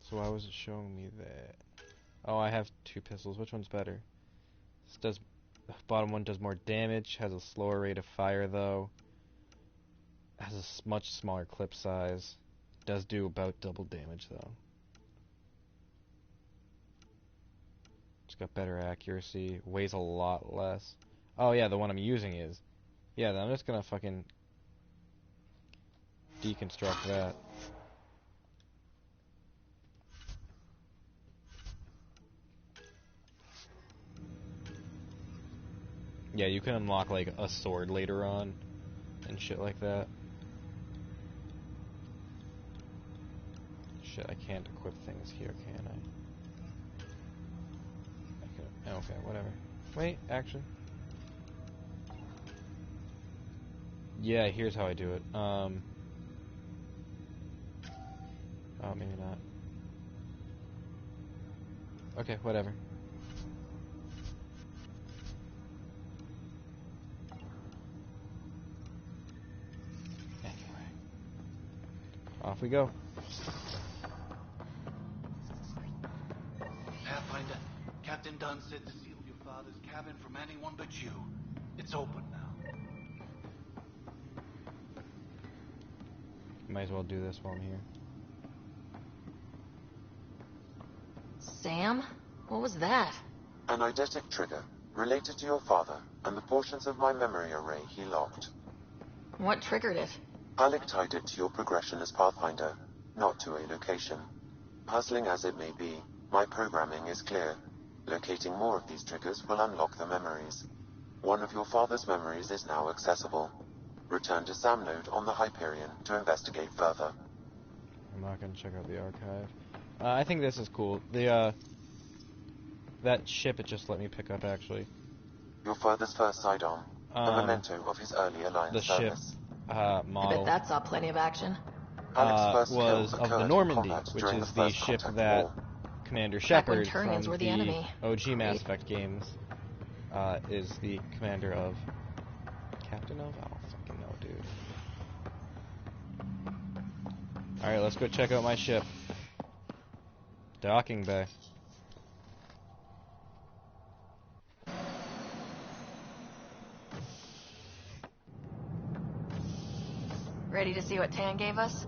So why was it showing me that? Oh, I have two pistols. Which one's better? This does, bottom one does more damage, has a slower rate of fire though, has a much smaller clip size, does do about double damage though. It's got better accuracy, weighs a lot less. Oh yeah, the one I'm using is. Yeah, then I'm just gonna fucking deconstruct that. Yeah, you can unlock like a sword later on and shit like that. Shit, I can't equip things here, can I? Okay, whatever. Wait, actually. Yeah, here's how I do it. Oh, maybe not. Okay, whatever. Anyway. Off we go. Pathfinder, Captain Dunn said to seal your father's cabin from anyone but you. It's open now. Might as well do this while I'm here. Sam? What was that? An eidetic trigger, related to your father, and the portions of my memory array he locked. What triggered it? Alec tied it to your progression as Pathfinder, not to a location. Puzzling as it may be, my programming is clear. Locating more of these triggers will unlock the memories. One of your father's memories is now accessible. Return to Sam Node on the Hyperion to investigate further. I'm not gonna check out the archive. I think this is cool. The that ship it just let me pick up actually. Your father's first sidearm, a memento of his early Alliance service. Model. I bet that saw plenty of action. Was of the Normandy, which is the ship that Commander Shepard from the OG Mass Effect games is the commander of. Captain of? I don't fucking know, dude. Alright, let's go check out my ship. Docking bay. Ready to see what Tan gave us?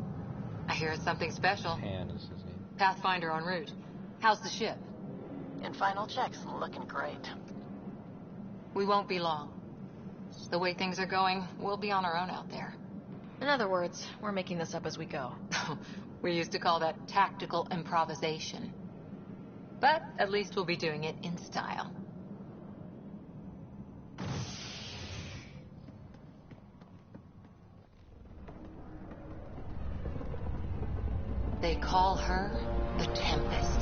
I hear it's something special. Tan is his name. Pathfinder en route. How's the ship? In final checks, looking great. We won't be long. The way things are going, we'll be on our own out there. In other words, we're making this up as we go. We used to call that tactical improvisation. But at least we'll be doing it in style. They call her the Tempest.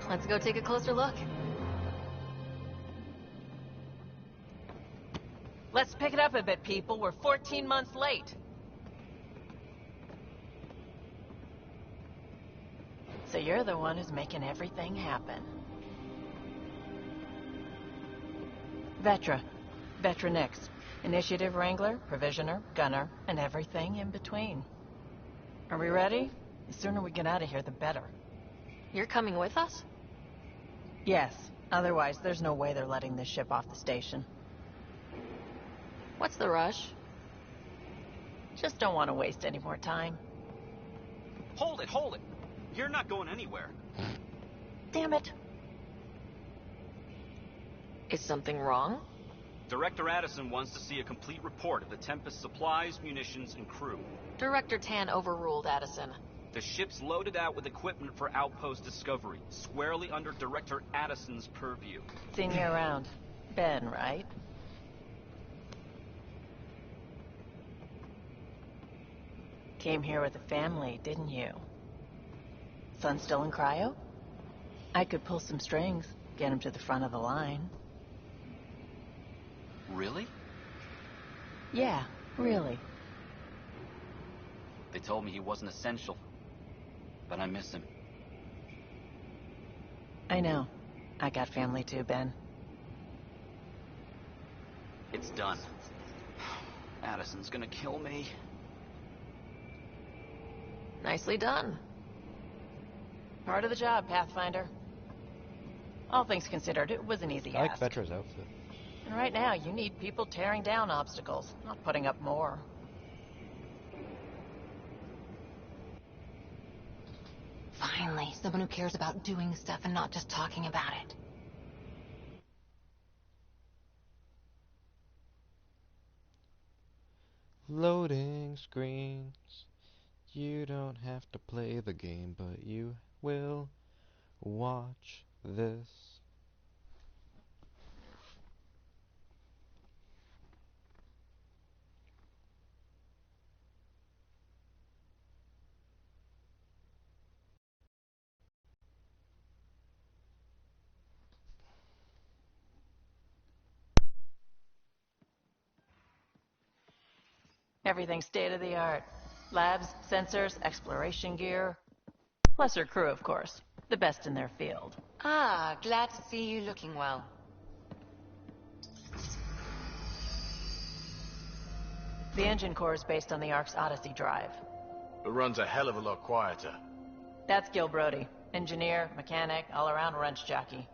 Let's go take a closer look. Let's pick it up a bit, people. We're 14 months late. So you're the one who's making everything happen. Vetra. Vetra Nix. Initiative Wrangler, Provisioner, Gunner, and everything in between. Are we ready? The sooner we get out of here, the better. You're coming with us? Yes. Otherwise, there's no way they're letting this ship off the station. What's the rush? Just don't want to waste any more time. Hold it, hold it. You're not going anywhere. Damn it. Is something wrong? Director Addison wants to see a complete report of the Tempest supplies, munitions, and crew. Director Tan overruled Addison. The ship's loaded out with equipment for outpost discovery, squarely under Director Addison's purview. Seen you around. Ben, right? Came here with a family, didn't you? Son still in cryo? I could pull some strings, get him to the front of the line. Really? Yeah, really. They told me he wasn't essential, but I miss him. I know. I got family too, Ben. It's done. Madison's gonna kill me. Nicely done. Part of the job, Pathfinder. All things considered, it was an easy I like ask. Vetra's outfit. And right now, you need people tearing down obstacles, not putting up more. Finally, someone who cares about doing stuff and not just talking about it. Loading screens. You don't have to play the game, but you will watch this. Everything's state-of-the-art. Labs, sensors, exploration gear. Plus her crew, of course. The best in their field. Ah, glad to see you looking well. The engine core is based on the Ark's Odyssey drive. It runs a hell of a lot quieter. That's Gil Brody. Engineer, mechanic, all-around wrench jockey.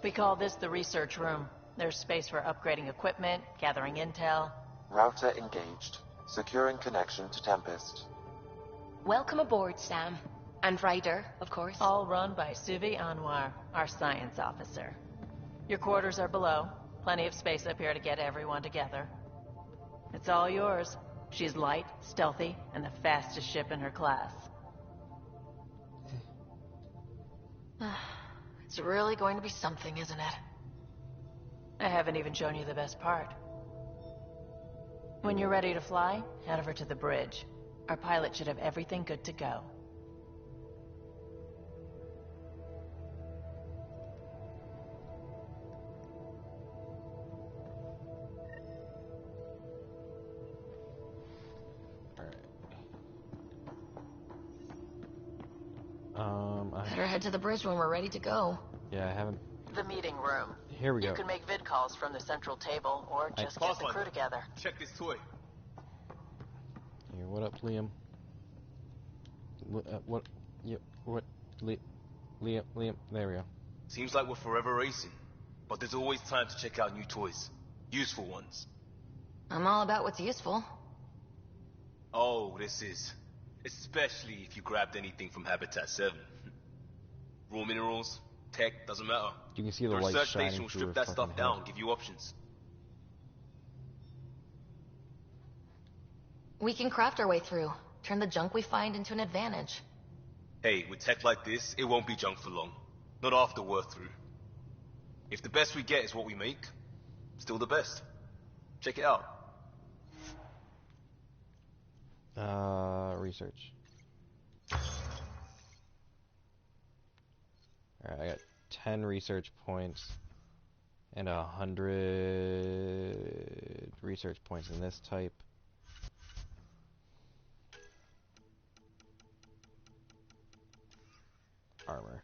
We call this the research room. There's space for upgrading equipment, gathering intel. Router engaged. Securing connection to Tempest. Welcome aboard, Sam. And Ryder, of course. All run by Suvi Anwar, our science officer. Your quarters are below. Plenty of space up here to get everyone together. It's all yours. She's light, stealthy, and the fastest ship in her class. It's really going to be something, isn't it? I haven't even shown you the best part. When you're ready to fly, head over to the bridge. Our pilot should have everything good to go. Better head to the bridge when we're ready to go. Yeah, I haven't. The meeting room. Here we go. You can make vid calls from the central table, or just get the crew together. Check this toy. Here, what up, Liam? What? Yep. What? Liam. There we go. Seems like we're forever racing, but there's always time to check out new toys. Useful ones. I'm all about what's useful. Oh, this is. Especially if you grabbed anything from Habitat 7. Raw minerals, tech, doesn't matter. You can see the The light research shining station will through strip her that stuff fucking down, head. give you options. We can craft our way through. Turn the junk we find into an advantage. Hey, with tech like this, it won't be junk for long. Not after we're through. If the best we get is what we make, still the best. Check it out. Research. Alright, I got 10 research points and 100 research points in this type. Armor.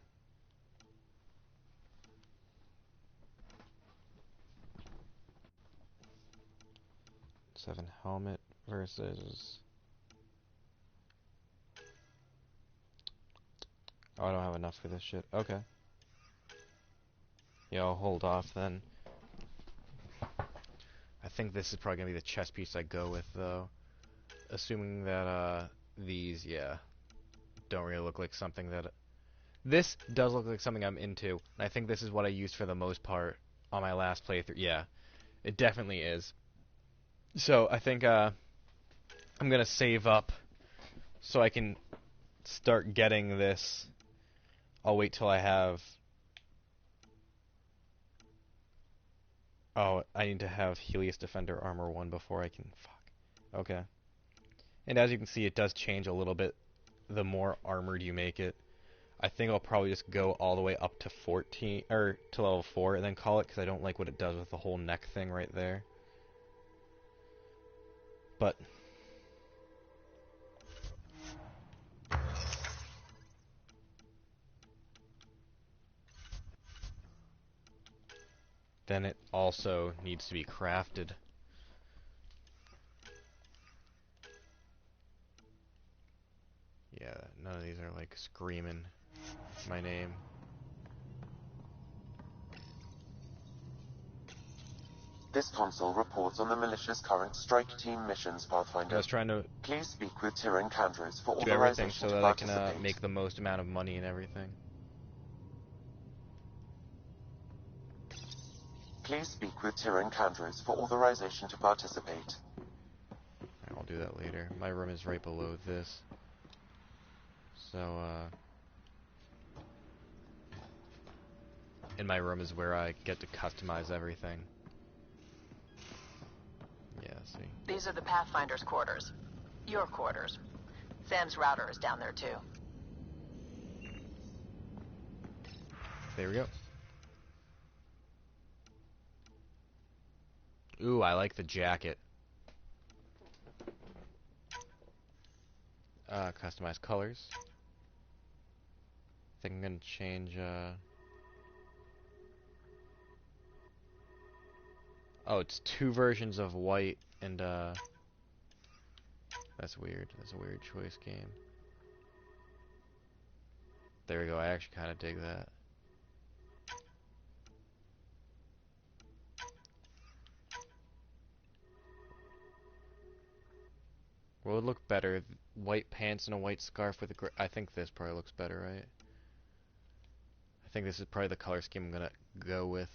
Seven helmet versus. Oh, I don't have enough for this shit. Okay. Yeah, I'll hold off then. I think this is probably gonna be the chess piece I go with, though. Assuming that, these, yeah, don't really look like something that... This does look like something I'm into, and I think this is what I used for the most part on my last playthrough. Yeah, it definitely is. So, I think, I'm gonna save up so I can start getting this. I'll wait till I have... Oh, I need to have Helios Defender Armor 1 before I can... Fuck. Okay. And as you can see, it does change a little bit the more armored you make it. I think I'll probably just go all the way up to 14, or to level 4 and then call it, because I don't like what it does with the whole neck thing right there. But then it also needs to be crafted. Yeah, none of these are like screaming my name. This console reports on the militia's current strike team missions, Pathfinder. I was trying to Please speak with Tyrion Candres for do everything authorization so to that I can participate. make the most amount of money and everything. Please speak with Tyrion Candres for authorization to participate. I'll do that later. My room is right below this. So, in my room is where I get to customize everything. Yeah, see. These are the Pathfinder's quarters. Your quarters. Sam's router is down there too. There we go. Ooh, I like the jacket. Customize colors. I think I'm gonna change, oh, it's 2 versions of white and, that's weird. That's a weird choice game. There we go. I actually kind of dig that. What would look better? White pants and a white scarf with a I think this probably looks better, right? I think this is probably the color scheme I'm gonna go with.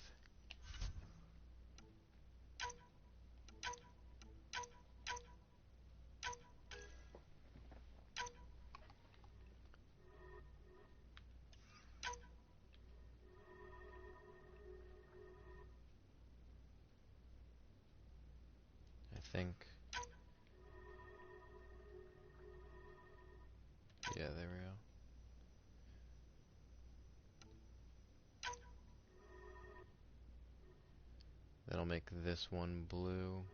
I think. Yeah, there we go. Then I'll make this one blue.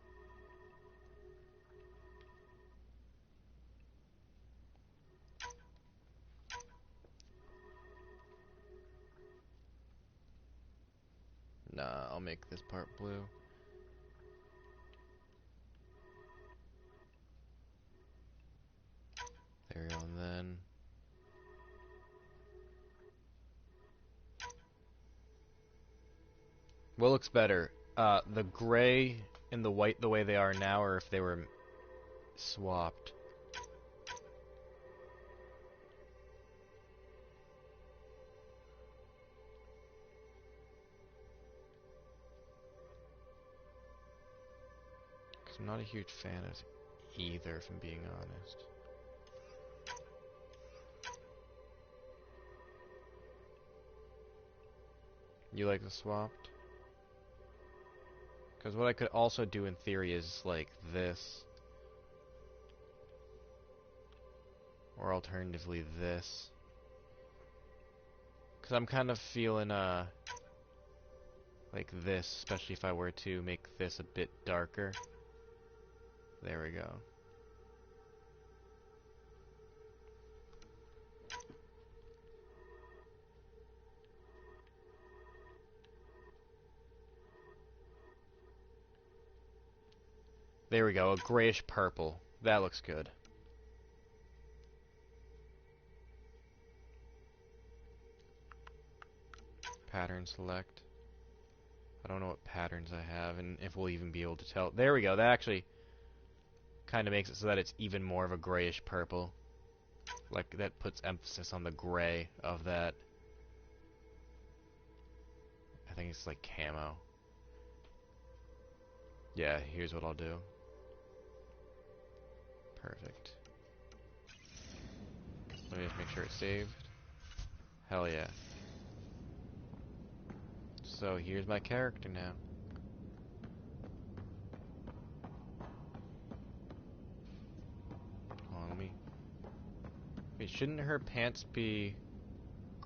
Nah, I'll make this part blue. There we go, and then what looks better? The gray and the white the way they are now, or if they were swapped? Because I'm not a huge fan of either, if I'm being honest. You like the swapped? Because what I could also do in theory is like this. Or alternatively this. Because I'm kind of feeling like this, especially if I were to make this a bit darker. There we go. There we go, a grayish purple. That looks good. Pattern select. I don't know what patterns I have and if we'll even be able to tell. There we go, that actually kind of makes it so that it's even more of a grayish purple. Like, that puts emphasis on the gray of that. I think it's like camo. Yeah, here's what I'll do. Perfect. Let me just make sure it's saved. Hell yeah. So here's my character now. Hold on, let me... Wait, shouldn't her pants be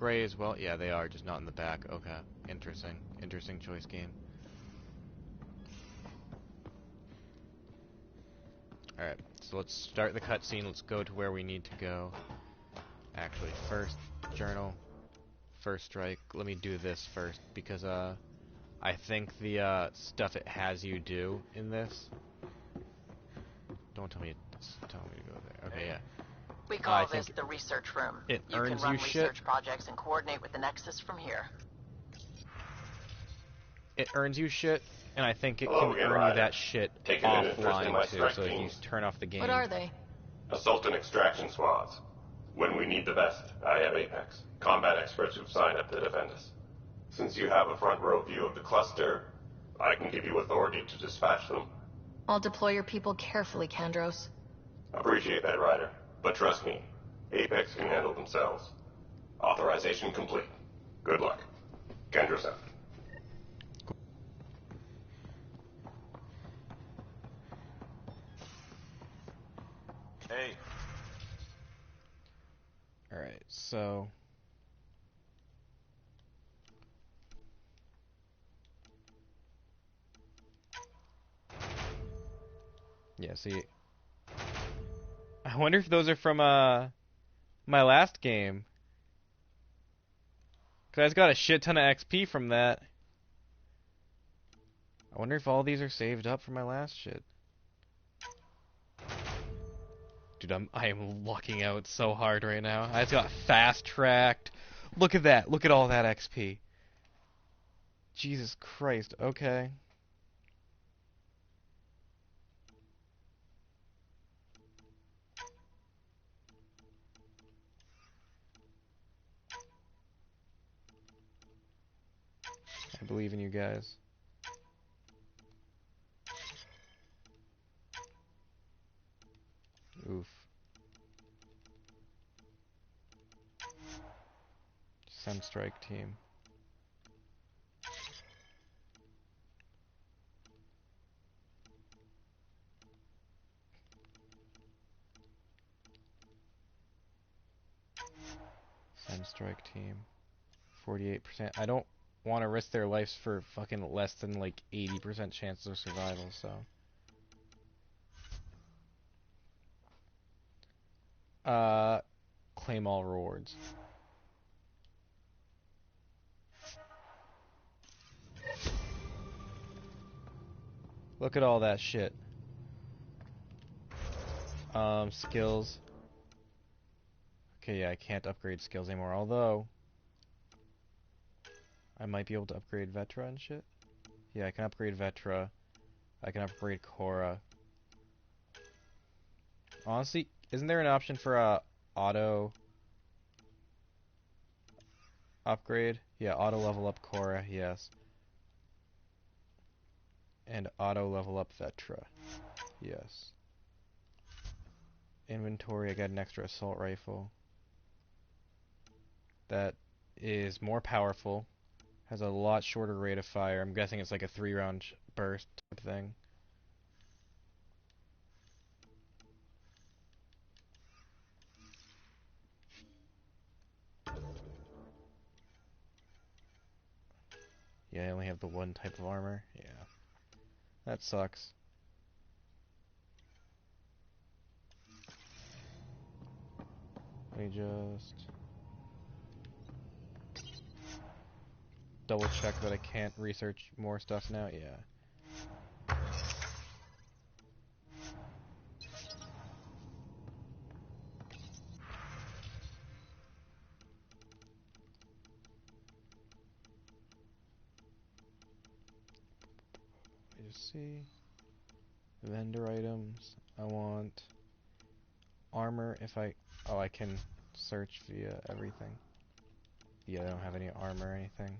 gray as well? Yeah, they are, just not in the back. Okay. Interesting. Interesting choice, game. Alright, so let's start the cutscene. Let's go to where we need to go. Actually, first journal, first strike. Let me do this first, because I think the stuff it has you do in this. Don't tell me to go there. Okay, yeah. We call this the research room. It You can earns run you research shit. projects and coordinate with the Nexus from here. It earns you shit, and I think it Hello can again, earn you Ryder. that shit Taking an interest in offline my too. strike So if you teams. turn off the game. What are they? Assault and extraction squads. When we need the best, I have Apex. Combat experts who've signed up to defend us. Since you have a front row view of the cluster, I can give you authority to dispatch them. I'll deploy your people carefully, Kandros. Appreciate that, Ryder. But trust me, Apex can handle themselves. Authorization complete. Good luck. Kendra out. Hey. Alright, so... yeah, see... I wonder if those are from, my last game. Because I just got a shit ton of XP from that. I wonder if all these are saved up from my last shit. Dude, I am lucking out so hard right now. I just got fast-tracked. Look at that. Look at all that XP. Jesus Christ. Okay. I believe in you guys. Oof. Sunstrike team. Sunstrike team. 48%. I don't want to risk their lives for fucking less than like 80% chances of survival, so. Claim all rewards. Look at all that shit. Skills. Okay, yeah, I can't upgrade skills anymore, although I might be able to upgrade Vetra and shit. Yeah, I can upgrade Vetra. I can upgrade Korra. Honestly, isn't there an option for auto upgrade? Yeah, auto level up Korra, yes. And auto level up Vetra. Yes. Inventory, I got an extra assault rifle. That is more powerful. Has a lot shorter rate of fire. I'm guessing it's like a 3-round burst type thing. Yeah, I only have the one type of armor. Yeah. That sucks. Let me just double check that I can't research more stuff now. Yeah. Let me just see. Vendor items. I want armor if I... oh, I can search via everything. Yeah, I don't have any armor or anything.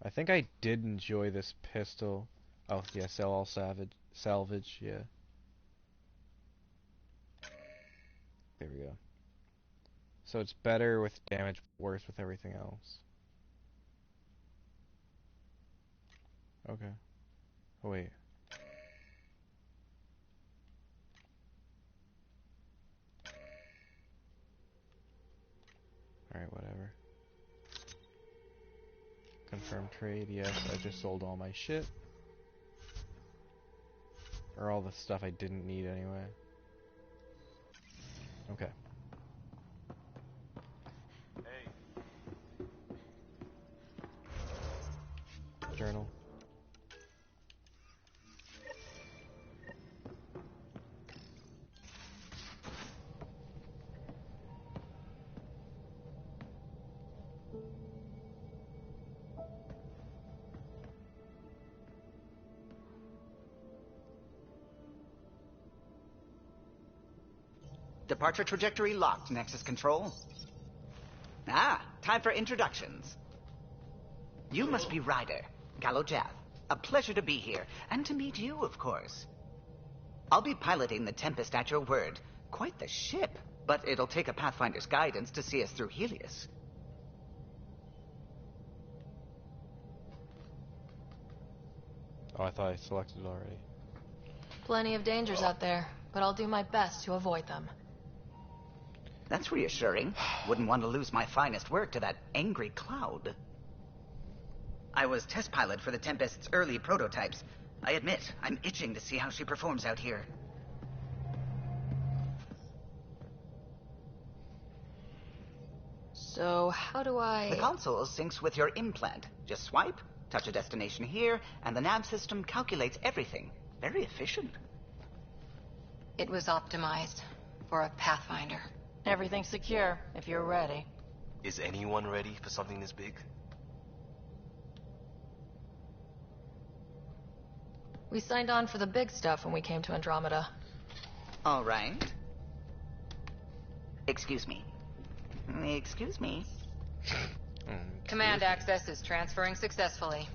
I think I did enjoy this pistol. Oh, yeah, sell all salvage, yeah. There we go. So it's better with damage, worse with everything else. Okay. Oh, wait. Confirm trade, yes, I just sold all my shit. Or all the stuff I didn't need anyway. Okay. Journal. Departure trajectory locked, Nexus Control. Ah, time for introductions. You must be Ryder, Gallo Jath. A pleasure to be here, and to meet you, of course. I'll be piloting the Tempest at your word. Quite the ship, but it'll take a Pathfinder's guidance to see us through Helios. Oh, I thought I selected it already. Plenty of dangers out there, but I'll do my best to avoid them. That's reassuring. Wouldn't want to lose my finest work to that angry cloud. I was test pilot for the Tempest's early prototypes. I admit, I'm itching to see how she performs out here. So, how do I... The console syncs with your implant. Just swipe, touch a destination here, and the nav system calculates everything. Very efficient. It was optimized for a Pathfinder. Everything's secure, if you're ready. Is anyone ready for something this big? We signed on for the big stuff when we came to Andromeda. All right. Excuse me. Excuse me. Command access is transferring successfully.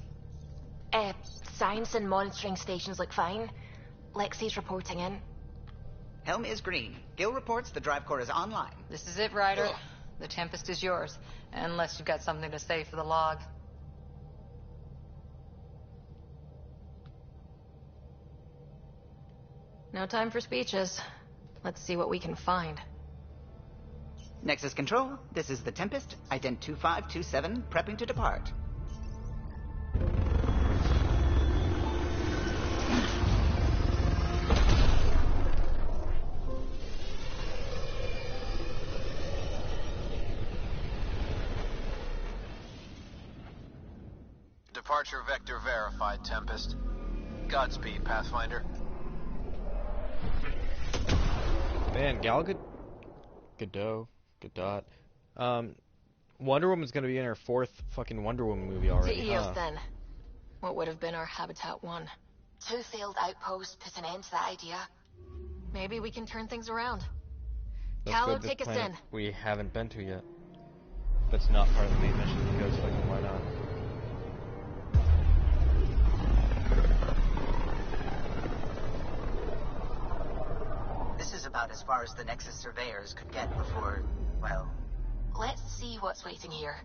Science and monitoring stations look fine. Lexi's reporting in. Helm is green. Gil reports the drive core is online. This is it, Ryder. The Tempest is yours, unless you've got something to say for the log. No time for speeches. Let's see what we can find. Nexus Control, this is the Tempest, ident 2527, prepping to depart. Departure vector verified, Tempest. Godspeed, Pathfinder. Man, Gadot. Wonder Woman's gonna be in her 4th fucking Wonder Woman movie already, To Eos, then. What would have been our Habitat 1? 2 failed outposts put an end to that idea. Maybe we can turn things around. Let's Callow, go to this take us planet in. we haven't been to yet. That's not part of the main mission, because fucking why not? This is about as far as the Nexus surveyors could get before, well... Let's see what's waiting here.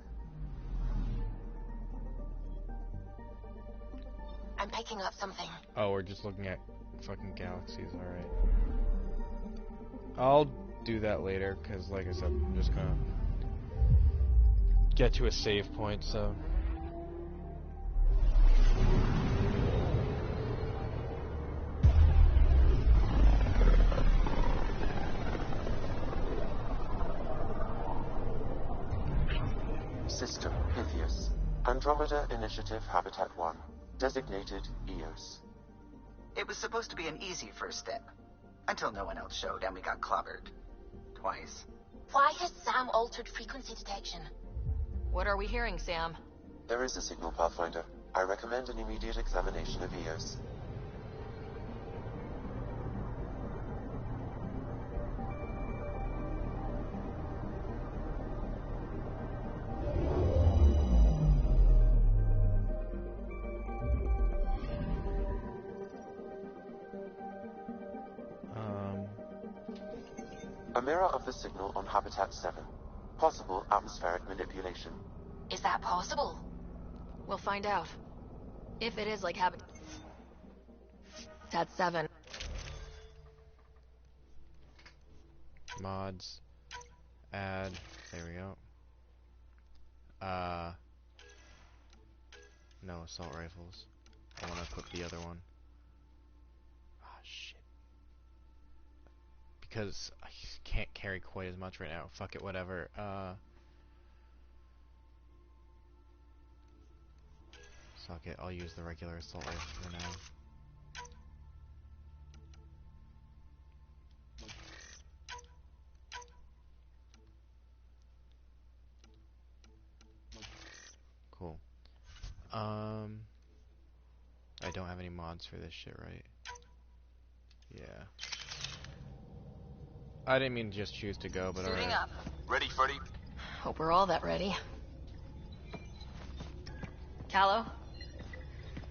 I'm picking up something. Oh, we're just looking at fucking galaxies, alright. I'll do that later, because like I said, I'm just gonna get to a save point, so... System, Pythias. Andromeda Initiative Habitat 1. Designated Eos. It was supposed to be an easy first step. Until no one else showed and we got clobbered. Twice. Why has Sam altered frequency detection? What are we hearing, Sam? There is a signal, Pathfinder. I recommend an immediate examination of Eos. A mirror of the signal on Habitat 7. Possible atmospheric manipulation. Is that possible? We'll find out. If it is like Habitat 7. Mods. Add. There we go. No, assault rifles. I want to equip the other one. Ah, shit. Because I can't carry quite as much right now. Fuck it, whatever. Suck it, I'll use the regular assault rifle for now. Cool. I don't have any mods for this shit, right? Yeah. I didn't mean to just choose to go, but alright. Ready, Freddy? Hope we're all that ready. Callow?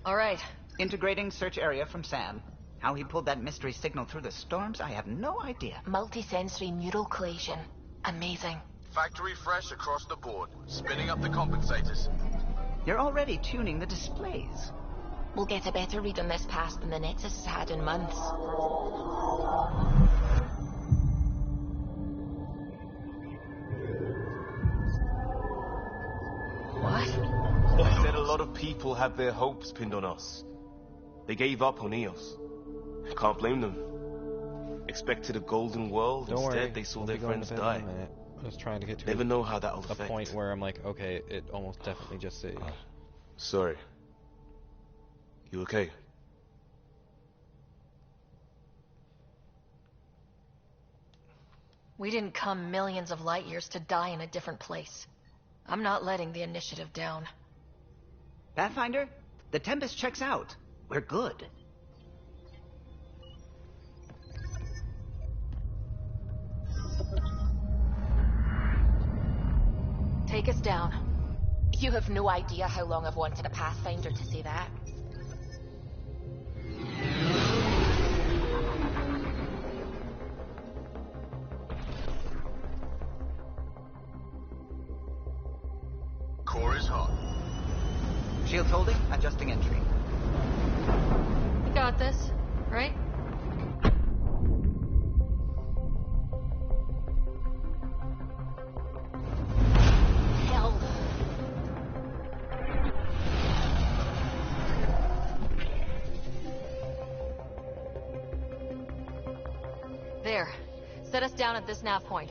Alright. Integrating search area from Sam. How he pulled that mystery signal through the storms, I have no idea. Multisensory neural collation. Amazing. Factory fresh across the board. Spinning up the compensators. You're already tuning the displays. We'll get a better read on this pass than the Nexus has had in months. What? They said a lot of people had their hopes pinned on us. They gave up on Eos. Can't blame them. Expected a golden world, Don't instead worry, they saw we'll their be going friends to bed die. in a minute. I'm just trying to get to Never know how that'll a affect. point where I'm like, okay, it almost definitely just saved. Sorry. You okay? We didn't come millions of light years to die in a different place. I'm not letting the initiative down. Pathfinder, the Tempest checks out. We're good. Take us down. You have no idea how long I've wanted a Pathfinder to say that. Core is hot. Shields holding, adjusting entry. We got this, right? Hell. There. Set us down at this nav point.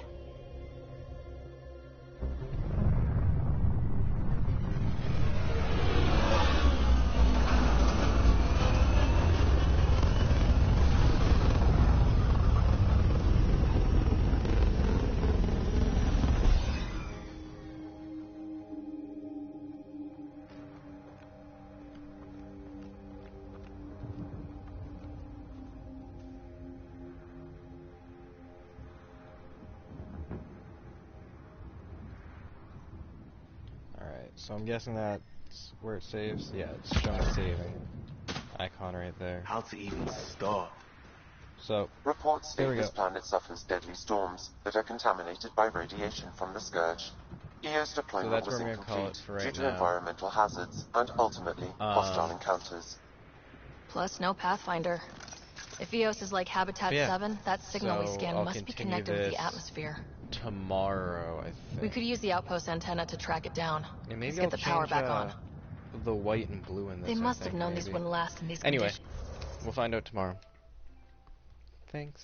So I'm guessing that's where it saves. Yeah, it's showing a saving icon right there. How to even start? So, Reports here state we go. this planet suffers deadly storms that are contaminated by radiation from the Scourge. EO's deployment that's was where we're gonna call it incomplete for right due to now. environmental hazards and ultimately hostile encounters. Plus, no Pathfinder. If Eos is like Habitat 7, that signal we So scanned I'll must be continue connected with the this atmosphere. Tomorrow, I think. We could use the outpost antenna to track it down. And maybe Let's I'll get the power change, back on. the white and blue in this. They must I have think, known these maybe. wouldn't last in these Anyway, conditions. we'll find out tomorrow. Thanks.